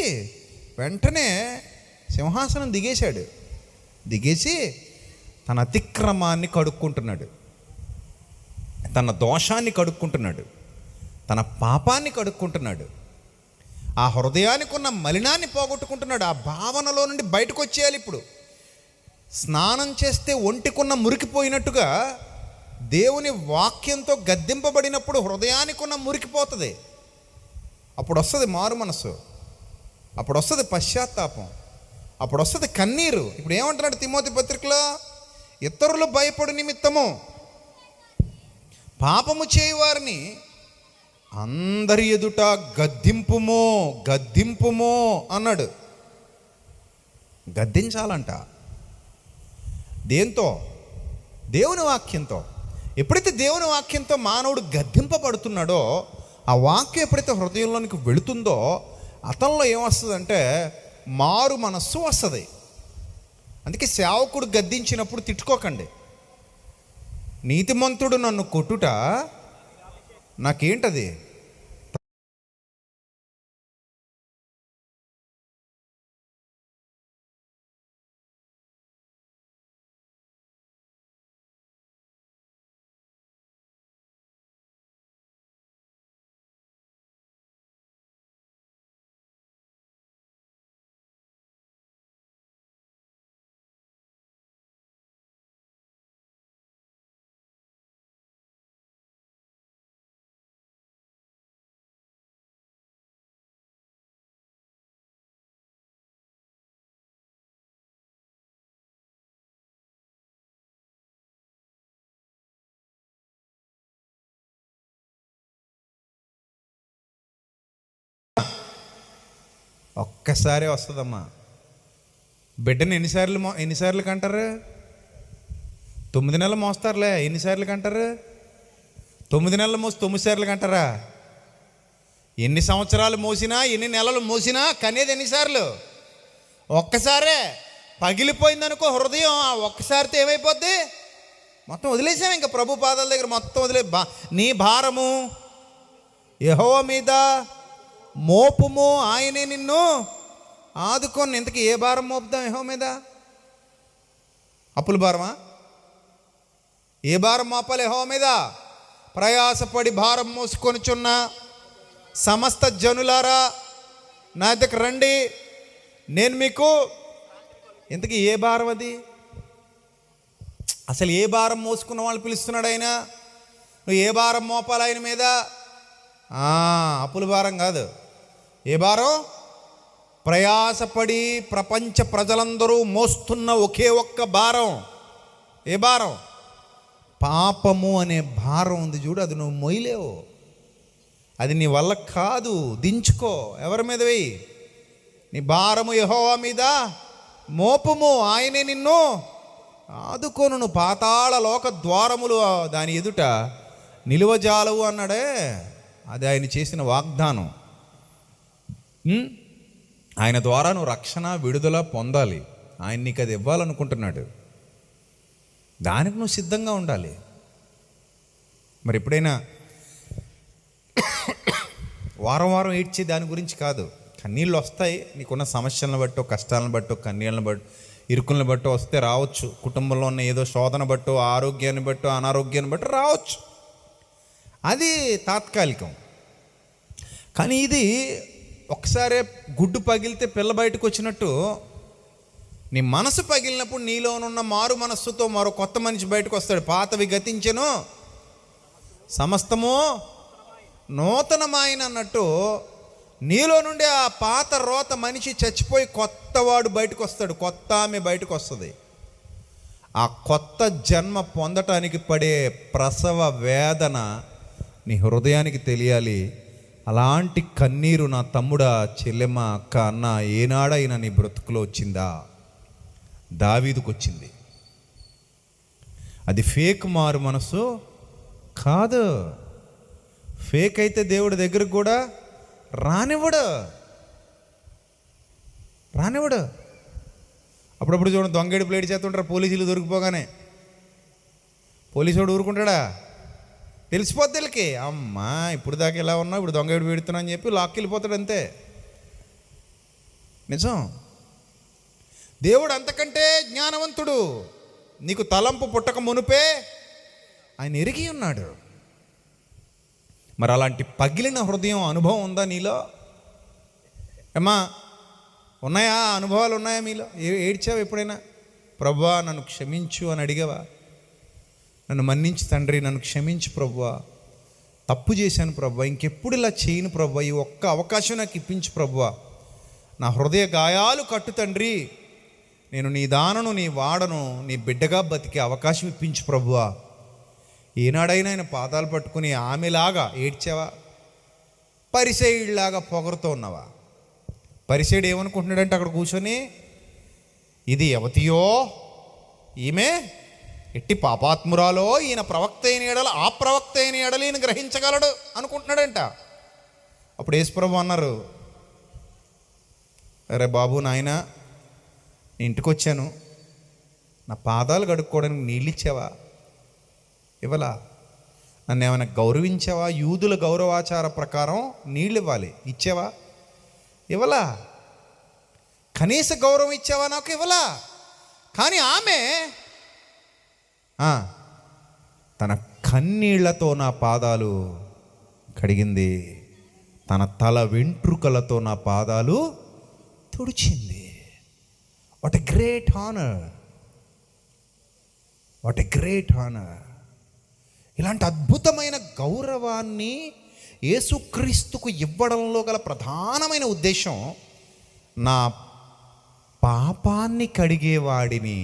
వెంటనే సింహాసనం దిగేశాడు. దిగేసి తన అతిక్రమాన్ని కడుక్కుంటున్నాడు, తన దోషాన్ని కడుక్కుంటున్నాడు, తన పాపాన్ని కడుక్కుంటున్నాడు, ఆ హృదయానికి ఉన్న మలినాన్ని పోగొట్టుకుంటున్నాడు. ఆ భావనలో నుండి బయటకు వచ్చేయాలి. ఇప్పుడు స్నానం చేస్తే ఒంటికున్న మురికిపోయినట్టుగా దేవుని వాక్యంతో గద్దింపబడినప్పుడు హృదయానికి ఉన్న మురికిపోతుంది. అప్పుడు వస్తుంది మారు మనసు, అప్పుడు వస్తుంది పశ్చాత్తాపం, అప్పుడు వస్తుంది కన్నీరు. ఇప్పుడు ఏమంటున్నాడు తిమోతి పత్రికలో? ఇతరులు భయపడు నిమిత్తము పాపము చేయువారిని అందరి ఎదుట గద్దింపుము అన్నాడు. గద్దించాలంట. దేంతో? దేవుని వాక్యంతో. ఎప్పుడైతే దేవుని వాక్యంతో మానవుడు గద్దింపబడుతున్నాడో, ఆ వాక్యం ఎప్పుడైతే హృదయంలోనికి వెళుతుందో అతనిలో ఏమొస్తుందంటే మారు మనస్సు వస్తుంది. అందుకే సేవకుడు గద్దించినప్పుడు తిట్టుకోకండి. నీతిమంతుడు నన్ను కొట్టుట నాకేంటది? ఒక్కసారే వస్తుందమ్మా. బిడ్డని ఎన్నిసార్లు కంటారు? 9 నెలలు మోస్తారులే. ఎన్నిసార్లు కంటారు? 9 నెలలు మోసి 9 సార్లు కంటారా? ఎన్ని సంవత్సరాలు మోసినా, ఎన్ని నెలలు మోసినా కనేది ఎన్నిసార్లు? ఒక్కసారే. పగిలిపోయిందనుకో హృదయం, ఆ ఒక్కసారితో ఏమైపోద్ది? మొత్తం వదిలేసాం. ఇంకా ప్రభు పాదాల దగ్గర మొత్తం నీ భారము యెహోవా మీద మోపుము, ఆయనే నిన్ను ఆదుకొని. ఇంతకీ ఏ భారం మోపుదాం యెహోవా మీద? అప్పుల భారమా? ఏ భారం మోపాలి యెహోవా మీద? ప్రయాసపడి భారం మోసుకొనిచున్న సమస్త జనులారా నా దగ్గర రండి, నేను మీకు. ఇంతకీ ఏ భారం అది? అసలు ఏ భారం మోసుకున్న వాళ్ళు పిలుస్తున్నాడు ఆయన? నువ్వు ఏ భారం మోపాలి ఆయన మీద? అప్పుల భారం కాదు. ఏ భారం? ప్రయాసపడి ప్రపంచ ప్రజలందరూ మోస్తున్న ఒకే ఒక్క భారం. ఏ భారం? పాపము అనే భారం ఉంది చూడు, అది నువ్వు మోయలేవు. అది నీ వల్ల కాదు. దించుకో. ఎవరి మీద వెయ్యి? నీ భారము యెహోవా మీద మోపుము, ఆయనే నిన్ను ఆదుకొనును. పాతాళ లోక ద్వారములు దాని ఎదుట నిలువజాలవు అన్నాడే, అది ఆయన చేసిన వాగ్దానం. ఆయన ద్వారా నువ్వు రక్షణ, విడుదల పొందాలి. ఆయన నీకు అది ఇవ్వాలనుకుంటున్నాడు. దానికి నువ్వు సిద్ధంగా ఉండాలి. మరి ఎప్పుడైనా వారం వారం ఏడ్చి దాని గురించి కాదు. కన్నీళ్ళు వస్తాయి, నీకున్న సమస్యలను బట్టో, కష్టాలను బట్టో, కన్నీళ్ళని బట్టో, ఇరుకులను బట్టో వస్తే రావచ్చు. కుటుంబంలో ఉన్న ఏదో శోధన బట్టో, ఆరోగ్యాన్ని బట్టో, అనారోగ్యాన్ని బట్టో రావచ్చు. అది తాత్కాలికం. కానీ ఇది ఒకసారి గుడ్డు పగిలితే పిల్ల బయటకు వచ్చినట్టు, నీ మనసు పగిలినప్పుడు నీలోనున్న మారు మనస్సుతో మరో కొత్త మనిషి బయటకు వస్తాడు. పాతవి గతించెను, సమస్తము నూతనమైన అన్నట్టు నీలో నుండి ఆ పాత రోత మనిషి చచ్చిపోయి కొత్తవాడు బయటకు వస్తాడు, కొత్త ఆమె బయటకు వస్తుంది. ఆ కొత్త జన్మ పొందటానికి పడే ప్రసవ వేదన నీ హృదయానికి తెలియాలి. అలాంటి కన్నీరు నా తమ్ముడా, చెల్లెమ్మ, అక్క, అన్న ఏనాడైనా నీ బ్రతుకులో వచ్చిందా? దావీదుకు వచ్చింది. అది ఫేక్ మారు మనసు కాదు. ఫేక్ అయితే దేవుడి దగ్గరకు కూడా రానివ్వడు. రానివాడు. అప్పుడప్పుడు చూడండి, దొంగేడు ప్లేట్ చేస్తుంటారు పోలీసులు దొరికిపోగానే. పోలీసుడు ఊరుకుంటాడా? తెలిసిపోద్ది వీళ్ళకి, అమ్మా ఇప్పుడు దాకా ఇలా ఉన్నా, ఇప్పుడు దొంగేడు పెడుతున్నా అని చెప్పి లాక్కి వెళ్ళిపోతాడు అంతే. నిజం. దేవుడు అంతకంటే జ్ఞానవంతుడు. నీకు తలంపు పుట్టక మునుపే ఆయన ఎరిగి ఉన్నాడు. మరి అలాంటి పగిలిన హృదయం అనుభవం ఉందా నీలో? ఏమ్మా ఉన్నాయా? అనుభవాలు ఉన్నాయా మీలో? ఏడ్చావా ఎప్పుడైనా? ప్రభువా నన్ను క్షమించు అని అడిగావా? నన్ను మన్నించు తండ్రి, నన్ను క్షమించు ప్రభువా, తప్పు చేశాను ప్రభువా, ఇంకెప్పుడు ఇలా చేయను ప్రభువా, ఈ ఒక్క అవకాశం నాకు ఇప్పించు ప్రభువా, నా హృదయ గాయాలు కట్టు తండ్రి, నేను నీ దానను, నీ వాడను, నీ బిడ్డగా బతికే అవకాశం ఇప్పించు ప్రభువా. ఏనాడైనా ఆయన పాదాలు పట్టుకుని ఆమెలాగా ఏడ్చావా? పరిసయ్యుడిలాగా పొగరుతో ఉన్నావా? పరిసయ్యుడు ఏమనుకుంటున్నాడంటే అక్కడ కూర్చొని, ఇది యవతియో, ఈమె ఎట్టి పాపాత్మురాలో, ఈయన ప్రవక్త అయిన ఎడల ఆ ప్రవక్త అయిన ఎడల ఈయన గ్రహించగలడు అనుకుంటున్నాడంట. అప్పుడు యేసుప్రభు అన్నారు, అరే బాబు నాయనా, నీ ఇంటికి వచ్చాను, నా పాదాలు కడుక్కోవడానికి నీళ్ళు ఇచ్చావా? ఇవ్వలా. నన్ను ఏమైనా గౌరవించావా? యూదుల గౌరవాచార ప్రకారం నీళ్ళు ఇవ్వాలి, ఇచ్చావా? ఇవ్వలా. కనీస గౌరవం ఇచ్చావా? నాకు ఇవ్వలా. కానీ ఆమె తన కన్నీళ్లతో నా పాదాలు కడిగింది, తన తల వెంట్రుకలతో నా పాదాలు తుడిచింది. What a great honour, what a great honour. ఇలాంటి అద్భుతమైన గౌరవాన్ని యేసుక్రీస్తుకు ఇవ్వడంలో గల ప్రధానమైన ఉద్దేశం, నా పాపాన్ని కడిగేవాడిని,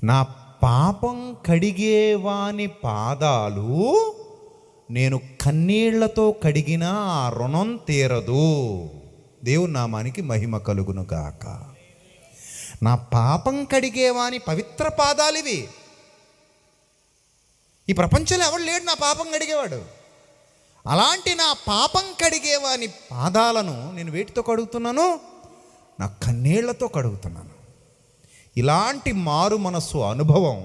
నా పాపం కడిగేవాని పాదాలు నేను కన్నీళ్లతో కడిగిన ఆ రుణం తీరదు. దేవుని నామానికి మహిమ కలుగును గాక. నా పాపం కడిగేవాని పవిత్ర పాదాలు ఇవి. ఈ ప్రపంచంలో ఎవడు లేడు నా పాపం కడిగేవాడు. అలాంటి నా పాపం కడిగేవాని పాదాలను నేను వేటితో కడుగుతున్నాను? నా కన్నీళ్లతో కడుగుతున్నాను. ఇలాంటి మారు మనస్సు అనుభవం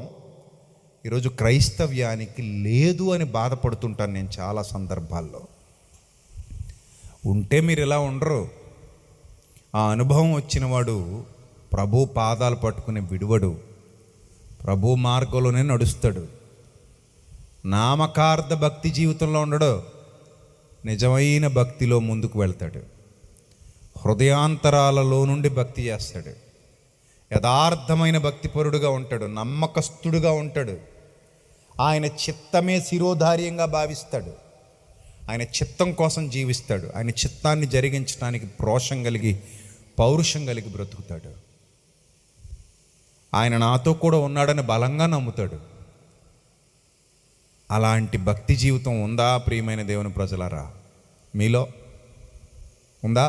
ఈరోజు క్రైస్తవ్యానికి లేదు అని బాధపడుతుంటాను నేను చాలా సందర్భాల్లో. ఉంటే మీరు ఇలా ఉండరు. ఆ అనుభవం వచ్చినవాడు ప్రభు పాదాలు పట్టుకుని విడువడు, ప్రభు మార్గంలోనే నడుస్తాడు. నామకార్థ భక్తి జీవితంలో ఉండడు, నిజమైన భక్తిలో ముందుకు వెళ్తాడు. హృదయాంతరాలలో నుండి భక్తి చేస్తాడు. యథార్థమైన భక్తిపరుడుగా ఉంటాడు, నమ్మకస్తుడుగా ఉంటాడు. ఆయన చిత్తమే శిరోధార్యంగా భావిస్తాడు. ఆయన చిత్తం కోసం జీవిస్తాడు. ఆయన చిత్తాన్ని జరిగించడానికి రోషం కలిగి, పౌరుషం కలిగి బ్రతుకుతాడు. ఆయన నాతో కూడా ఉన్నాడని బలంగా నమ్ముతాడు. అలాంటి భక్తి జీవితం ఉందా ప్రియమైన దేవుని ప్రజలారా? మీలో ఉందా?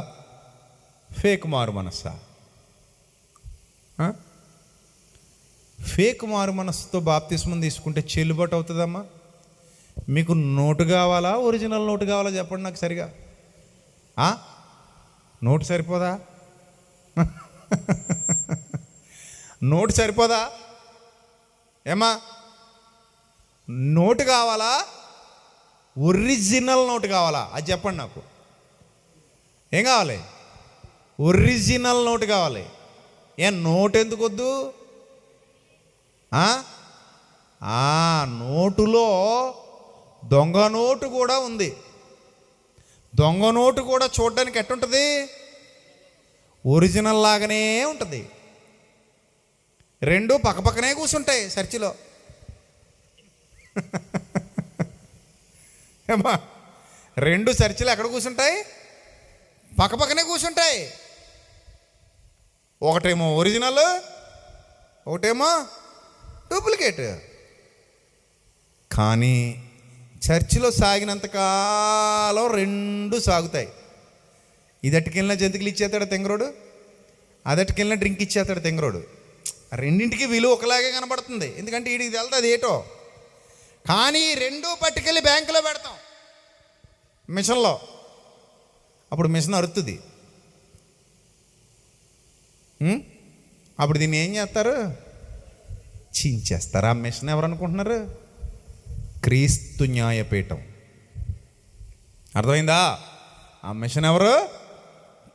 ఫేక్ మారు మనస్సా? ఫేక్ మారు మనస్సుతో బాప్తిస్మం తీసుకుంటే చెల్లుబాటు అవుతుందమ్మా? మీకు నోటు కావాలా, ఒరిజినల్ నోటు కావాలా? చెప్పండి నాకు సరిగా. నోటు సరిపోదా? నోటు సరిపోదా ఏమా? నోటు కావాలా, ఒరిజినల్ నోటు కావాలా? అది చెప్పండి నాకు. ఏం కావాలి? ఒరిజినల్ నోటు కావాలి. నోటు ఎందుకు వద్దు? నోటులో దొంగ నోటు కూడా ఉంది. దొంగ నోటు కూడా చూడడానికి ఎట్టుంటుంది? ఒరిజినల్ లాగానే ఉంటుంది. రెండు పక్కపక్కనే కూర్చుంటాయి చర్చిలో. ఏమా, రెండు చర్చిలు ఎక్కడ కూర్చుంటాయి? పక్కపక్కనే కూర్చుంటాయి. ఒకటేమో ఒరిజినల్, ఒకటేమో డూప్లికేట్. కానీ చర్చిలో సాగినంతకాలం రెండు సాగుతాయి. ఇదట్టుకెళ్ళిన జంతికలు ఇచ్చేస్తాడు తెంగరోడు, అదట్టుకెళ్ళిన డ్రింక్ ఇచ్చేస్తాడు తెంగరోడు. రెండింటికి విలువ ఒకలాగే కనబడుతుంది, ఎందుకంటే వీడికి వెళ్తే అది ఏటో. కానీ రెండు పట్టుకెళ్ళి బ్యాంకులో పెడతాం, మిషన్లో. అప్పుడు మిషన్ అరుతుంది. అప్పుడు దీన్ని ఏం చేస్తారు? చించేస్తారు. ఆ మిషన్ ఎవరు అనుకుంటున్నారు? క్రీస్తు న్యాయపీఠం. అర్థమైందా? ఆ మిషన్ ఎవరు?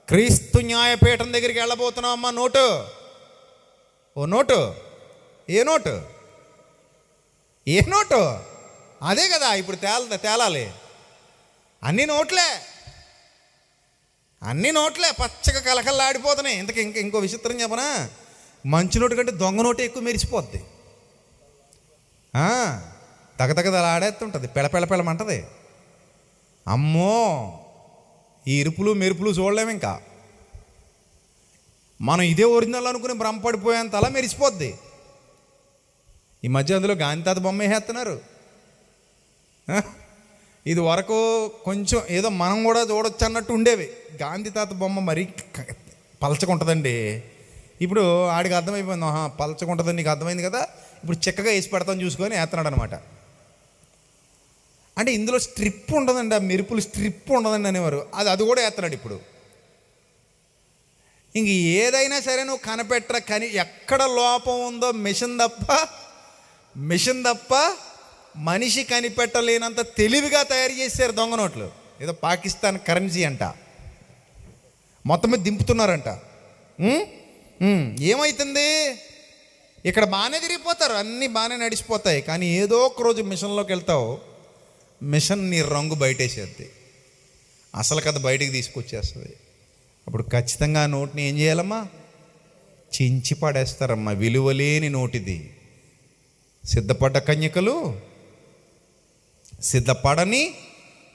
క్రీస్తు న్యాయపీఠం దగ్గరికి వెళ్ళబోతున్నాం అమ్మ. నోటు, ఓ నోటు. ఏ నోటు? ఏ నోటు? అదే కదా ఇప్పుడు తేలాలి. అన్ని నోట్లే పచ్చగా కలకల్లాడిపోతున్నాయి. ఇంకో విచిత్రం చెప్పనా? మంచి నోటు కంటే దొంగ నోటు ఎక్కువ మెరిసిపోద్ది. తగతగదలా ఆడేస్తుంటుంది, పెళమంటది. అమ్మో, ఈ ఇరుపులు మెరుపులు చూడలేము. ఇంకా మనం ఇదే ఒరిజినల్ అనుకుని భ్రమపడిపోయేంత అలా మెరిసిపోద్ది. ఈ మధ్య అందులో గాంధీ తాత బొమ్మ వేసేస్తున్నారు. ఇది వరకు కొంచెం ఏదో మనం కూడా చూడొచ్చు అన్నట్టు ఉండేవి. గాంధీ తాత బొమ్మ మరీ పలచకుంటుందండి. ఇప్పుడు ఆడికి అర్థమైపోయింది, పలచకుంటుందని నీకు అర్థమైంది కదా, ఇప్పుడు చిక్కగా వేసి పెడతాను చూసుకొని వేస్తున్నాడు అనమాట. అంటే ఇందులో స్ట్రిప్ ఉండదండి, ఆ మెరుపులు స్ట్రిప్ ఉండదండి అనేవారు. అది కూడా వేస్తున్నాడు ఇప్పుడు. ఇంక ఏదైనా సరే నువ్వు కనిపెట్టరా, ఎక్కడ లోపం ఉందో మిషన్ తప్ప మనిషి కనిపెట్టలేనంత తెలివిగా తయారు చేశారు దొంగ నోట్లు. ఏదో పాకిస్తాన్ కరెన్సీ అంట, మొత్తం మీద దింపుతున్నారంట. ఏమవుతుంది? ఇక్కడ బాగానే తిరిగిపోతారు, అన్నీ బాగానే నడిచిపోతాయి. కానీ ఏదో ఒక రోజు మిషన్లోకి వెళ్తావు, మిషన్ నీ రంగు బయటేసేద్ది, అసలు కథ బయటికి తీసుకొచ్చేస్తుంది. అప్పుడు ఖచ్చితంగా ఆ నోట్ని ఏం చేయాలమ్మా? చించి పడేస్తారమ్మా. విలువలేని నోటిది. సిద్ధపడ్డ కన్యకలు, సిద్ధపడని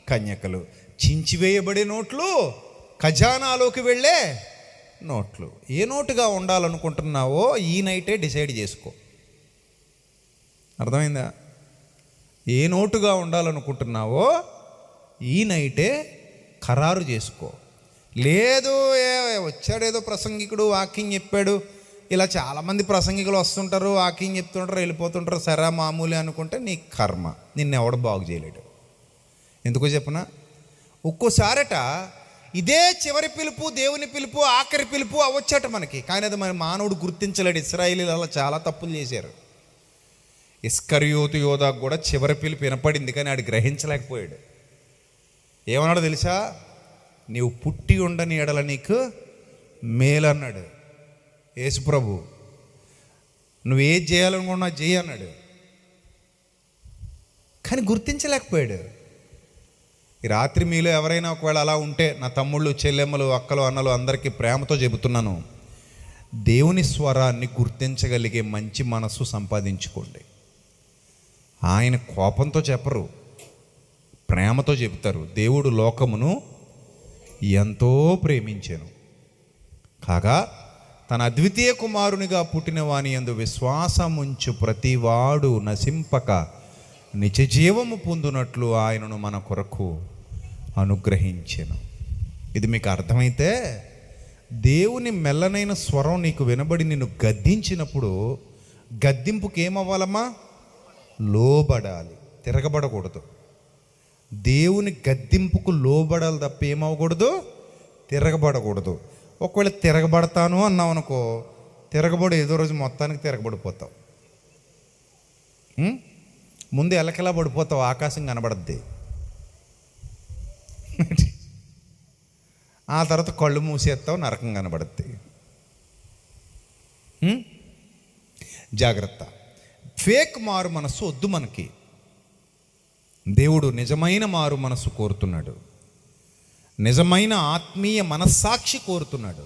కన్యకలు, చించివేయబడే నోట్లు, ఖజానాలోకి వెళ్ళే నోట్లు. ఏ నోటుగా ఉండాలనుకుంటున్నావో ఈ నైటే డిసైడ్ చేసుకో. అర్థమైందా? ఏ నోటుగా ఉండాలనుకుంటున్నావో ఈ నైటే ఖరారు చేసుకో. లేదు వచ్చాడేదో ప్రసంగికుడు వాక్యం చెప్పాడు, ఇలా చాలామంది ప్రసంగికులు వస్తుంటారు, వాక్యం చెప్తుంటారు, వెళ్ళిపోతుంటారు, సరే మామూలే అనుకుంటే నీ కర్మ, నిన్నెవడు బాగు చేయలేడు. ఎందుకో చెప్పనా? ఒక్కోసారట ఇదే చివరి పిలుపు, దేవుని పిలుపు, ఆఖరి పిలుపు అవ్వచ్చట మనకి. కానీ అది మన మానవుడు గుర్తించలేడు. ఇశ్రాయేలీలు అలా చాలా తప్పులు చేశారు. ఇస్కరియోతు యోధాకు కూడా చివరి పిలుపు వినపడింది, కానీ ఆడు గ్రహించలేకపోయాడు. ఏమన్నాడు తెలుసా? నీవు పుట్టి ఉండని ఎడల నీకు మేలన్నాడు యేసుప్రభు. నువ్వేది చేయాలనుకున్నా చేయి అన్నాడు, కానీ గుర్తించలేకపోయాడు. ఈ రాత్రి మీలో ఎవరైనా ఒకవేళ అలా ఉంటే, నా తమ్ముళ్ళు, చెల్లెమ్మలు, అక్కలు, అన్నలు అందరికీ ప్రేమతో చెబుతున్నాను, దేవుని స్వరాన్ని గుర్తించగలిగే మంచి మనస్సు సంపాదించుకోండి. ఆయన కోపంతో చెప్పరు, ప్రేమతో చెబుతారు. దేవుడు లోకమును ఎంతో ప్రేమించెను కాగా తన అద్వితీయ కుమారునిగా పుట్టిన వాని యందు విశ్వాసముంచు ప్రతివాడు నశింపక నిత్యజీవము పొందునట్లు ఆయనను మన కొరకు అనుగ్రహించెను. ఇది మీకు అర్థమైతే, దేవుని మెల్లనైన స్వరం నీకు వినబడి నిన్ను గద్దించినప్పుడు గద్దింపుకి ఏమవ్వాలమ్మా? లోబడాలి, తిరగబడకూడదు. దేవుని గద్దింపుకు లోబడాలి తప్ప ఏమవ్వకూడదు? తిరగబడకూడదు. ఒకవేళ తిరగబడతాను అన్నావు అనుకో, తిరగబడి ఏదో రోజు మొత్తానికి తిరగబడిపోతావు. ముందు ఎలకెలా పడిపోతావు, ఆకాశం కనబడద్ది. ఆ తర్వాత కళ్ళు మూసేస్తావు, నరకం కనబడద్ది. జాగ్రత్త. ఫేక్ మారు మనస్సు వద్దు మనకి. దేవుడు నిజమైన మారు మనస్సు కోరుతున్నాడు, నిజమైన ఆత్మీయ మనస్సాక్షి కోరుతున్నాడు,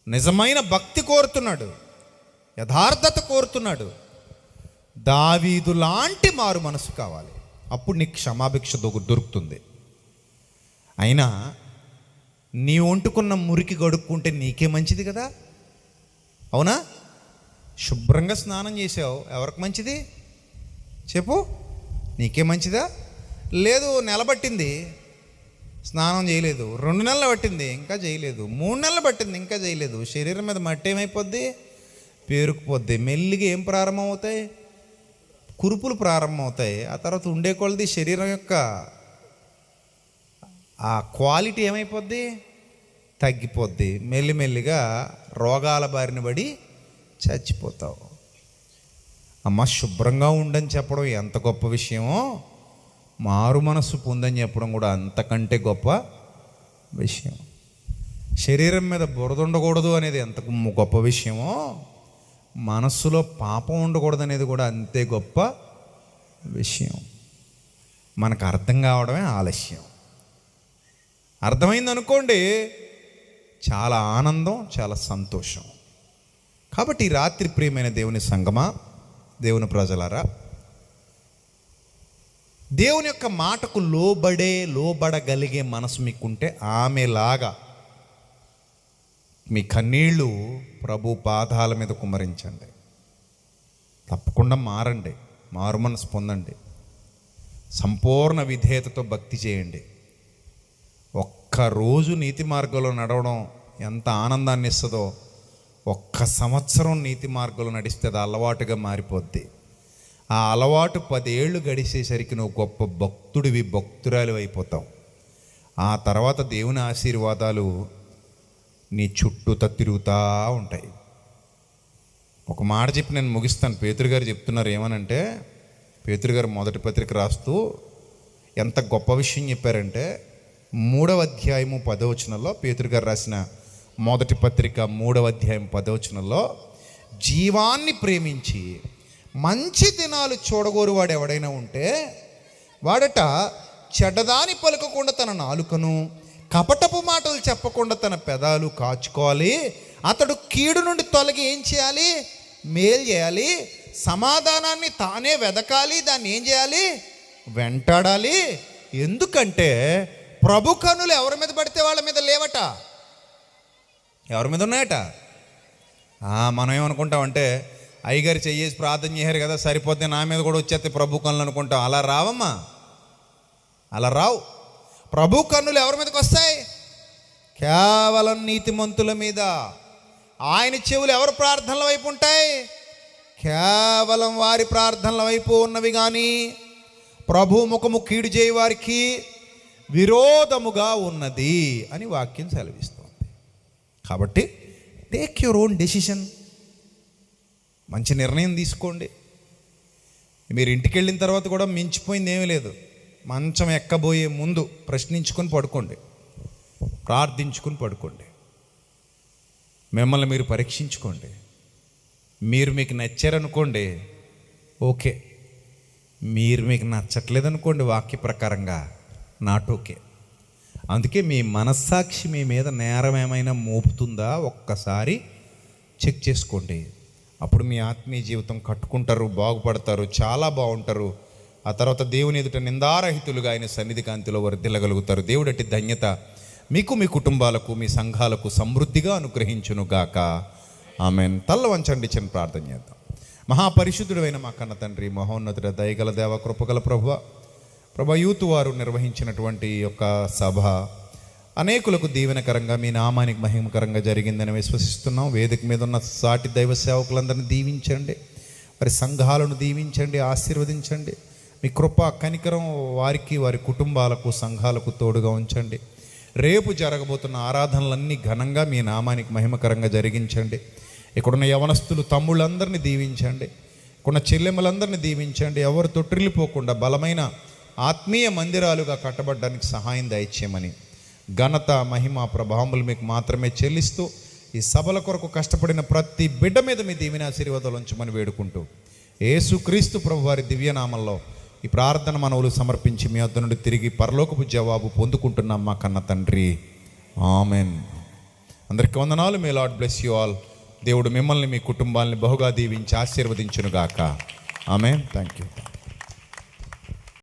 నిజమైన భక్తి కోరుతున్నాడు, యథార్థత కోరుతున్నాడు. దావీదు లాంటి మారు మనసు కావాలి. అప్పుడు నీకు క్షమాభిక్ష దొరుకుతుంది. అయినా నీ ఒంటుకున్న మురికి గడుక్కుంటే నీకే మంచిది కదా, అవునా? శుభ్రంగా స్నానం చేసావు, ఎవరికి మంచిది చెప్పు? నీకే మంచిదా? లేదు, నెలబట్టింది స్నానం చేయలేదు, 2 నెలలు పట్టింది ఇంకా చేయలేదు, 3 నెలలు పట్టింది ఇంకా చేయలేదు, శరీరం మీద మట్టి ఏమైపోద్ది? పేరుకుపోద్ది. మెల్లిగా ఏం ప్రారంభమవుతాయి? కురుపులు ప్రారంభమవుతాయి. ఆ తర్వాత ఉండే కొలది శరీరం యొక్క ఆ క్వాలిటీ ఏమైపోద్ది? తగ్గిపోద్ది. మెల్లిమెల్లిగా రోగాల బారిన పడి చచ్చిపోతావు. అమ్మ శుభ్రంగా ఉండని చెప్పడం ఎంత గొప్ప విషయమో, మారు మనస్సు పొందని చెప్పడం కూడా అంతకంటే గొప్ప విషయం. శరీరం మీద బురద ఉండకూడదు అనేది ఎంత గొప్ప విషయమో, మనస్సులో పాపం ఉండకూడదు అనేది కూడా అంతే గొప్ప విషయం. మనకు అర్థం కావడమే ఆలస్యం. అర్థమైంది అనుకోండి, చాలా ఆనందం, చాలా సంతోషం. కాబట్టి ఈ రాత్రి ప్రియమైన దేవుని సంగమా, దేవుని ప్రజలారా, దేవుని యొక్క మాటకు లోబడగలిగే మనసు మీకుంటే ఆమెలాగా మీ కన్నీళ్ళు ప్రభు పాదాల మీద కుమ్మరించండి. తప్పకుండా మారండి, మారు మనసు పొందండి, సంపూర్ణ విధేయతతో భక్తి చేయండి. ఒక్కరోజు నీతి మార్గంలో నడవడం ఎంత ఆనందాన్ని ఇస్తుందో, ఒక్క సంవత్సరం నీతి మార్గంలో నడిస్తే అది అలవాటుగా మారిపోద్ది. ఆ అలవాటు 10 ఏళ్ళు గడిచేసరికి నువ్వు గొప్ప భక్తుడివి, భక్తురాలు అయిపోతావు. ఆ తర్వాత దేవుని ఆశీర్వాదాలు నీ చుట్టూతా తిరుగుతూ ఉంటాయి. ఒక మాట చెప్పి నేను ముగిస్తాను. పేతురు గారు చెప్తున్నారు ఏమనంటే, పేతురు గారు మొదటి పత్రిక రాస్తూ ఎంత గొప్ప విషయం చెప్పారంటే, 3వ అధ్యాయము 10వ వచనంలో, పేతురు గారు రాసిన మొదటి పత్రిక 3వ అధ్యాయం 10వ వచనంలో, జీవాన్ని ప్రేమించి మంచి దినాలు చూడగోరు వాడు ఎవడైనా ఉంటే వాడట చెడ్డదాని పలుకకుండా తన నాలుకను, కపటపు మాటలు చెప్పకుండా తన పెదాలు కాచుకోవాలి. అతడు కీడు నుండి తొలగి ఏం చేయాలి? మేలు చేయాలి. సమాధానాన్ని తానే వెదకాలి, దాన్ని ఏం చేయాలి? వెంటాడాలి. ఎందుకంటే ప్రభు కన్నులు ఎవరి మీద పడితే వాళ్ళ మీద లేవట. ఎవరి మీద ఉన్నాయట? మనం ఏమనుకుంటామంటే, అయ్యగారు చెయ్యేసి ప్రార్థన చేశారు కదా, సరిపోతే నా మీద కూడా వచ్చేస్తే ప్రభు కన్నులు అనుకుంటాం. అలా రావమ్మా, అలా రావు. ప్రభు కన్నులు ఎవరి మీదకి వస్తాయి? కేవలం నీతిమంతుల మీద. ఆయన చెవులు ఎవరి ప్రార్థనల వైపు ఉంటాయి? కేవలం వారి ప్రార్థనల వైపు ఉన్నవి. కానీ ప్రభు ముఖము కీడు చేయి వారికి విరోధముగా ఉన్నది అని వాక్యం సెలవిస్తుంది. కాబట్టి టేక్ యువర్ ఓన్ డెసిషన్. మంచి నిర్ణయం తీసుకోండి. మీరు ఇంటికి వెళ్ళిన తర్వాత కూడా మించిపోయింది ఏమీ లేదు. మంచం ఎక్కబోయే ముందు ప్రశ్నించుకొని పడుకోండి, ప్రార్థించుకొని పడుకోండి, మిమ్మల్ని మీరు పరీక్షించుకోండి. మీరు మీకు నచ్చారనుకోండి, ఓకే. మీరు మీకు నచ్చట్లేదనుకోండి, వాక్య ప్రకారంగా నాట్ ఓకే. అందుకే మీ మనస్సాక్షి మీ మీద నేరం ఏమైనా మోపుతుందా ఒక్కసారి చెక్ చేసుకోండి. అప్పుడు మీ ఆత్మీయ జీవితం కట్టుకుంటారు, బాగుపడతారు, చాలా బాగుంటారు. ఆ తర్వాత దేవుని ఎదుట నిందారహితులుగా ఆయన సన్నిధి కాంతిలో వర్ధిల్లగలుగుతారు. దేవుడటి ధన్యత మీకు, మీ కుటుంబాలకు, మీ సంఘాలకు సమృద్ధిగా అనుగ్రహించునుగాక. ఆమెన్. తల్ల వంచండి, చిన్న ప్రార్థన చేద్దాం. మహాపరిశుద్ధుడైన మా కన్న తండ్రి, మహోన్నతుడ, దయగల దేవ, కృపగల ప్రభు యూత్ వారు నిర్వహించినటువంటి యొక్క సభ అనేకులకు దీవెనకరంగా, మీ నామానికి మహిమకరంగా జరిగిందని విశ్వసిస్తున్నాం. వేదిక మీద ఉన్న సాటి దైవ సేవకులందరినీ దీవించండి, వారి సంఘాలను దీవించండి, ఆశీర్వదించండి. మీ కృప కనికరం వారికి, వారి కుటుంబాలకు, సంఘాలకు తోడుగా ఉంచండి. రేపు జరగబోతున్న ఆరాధనలన్నీ ఘనంగా మీ నామానికి మహిమకరంగా జరిగించండి. ఇక్కడున్న యవనస్తులు తమ్ముళ్ళందరినీ దీవించండి, ఇక్కడున్న చెల్లెమ్మలందరినీ దీవించండి. ఎవరు తొట్టిల్లిపోకుండా బలమైన ఆత్మీయ మందిరాలుగా కట్టబడడానికి సహాయం దయచేయమని, ఘనత, మహిమ, ప్రభావములు మీకు మాత్రమే చెల్లిస్తూ, ఈ సభల కొరకు కష్టపడిన ప్రతి బిడ్డ మీద మీ దీవెన ఆశీర్వాదాలు ఉంచమని వేడుకుంటూ, యేసుక్రీస్తు ప్రభు వారి దివ్యనామంలో ఈ ప్రార్థన మనవులు సమర్పించి మీ వద్ద నుండి తిరిగి పరలోకపు జవాబు పొందుకుంటున్నాం మా కన్న తండ్రి. ఆమెన్. అందరికీ వందనాలు. మే లార్డ్ బ్లెస్ యు ఆల్. దేవుడు మిమ్మల్ని, మీ కుటుంబాలని బహుగా దీవించి ఆశీర్వదించునుగాక. ఆమెన్. Thank you.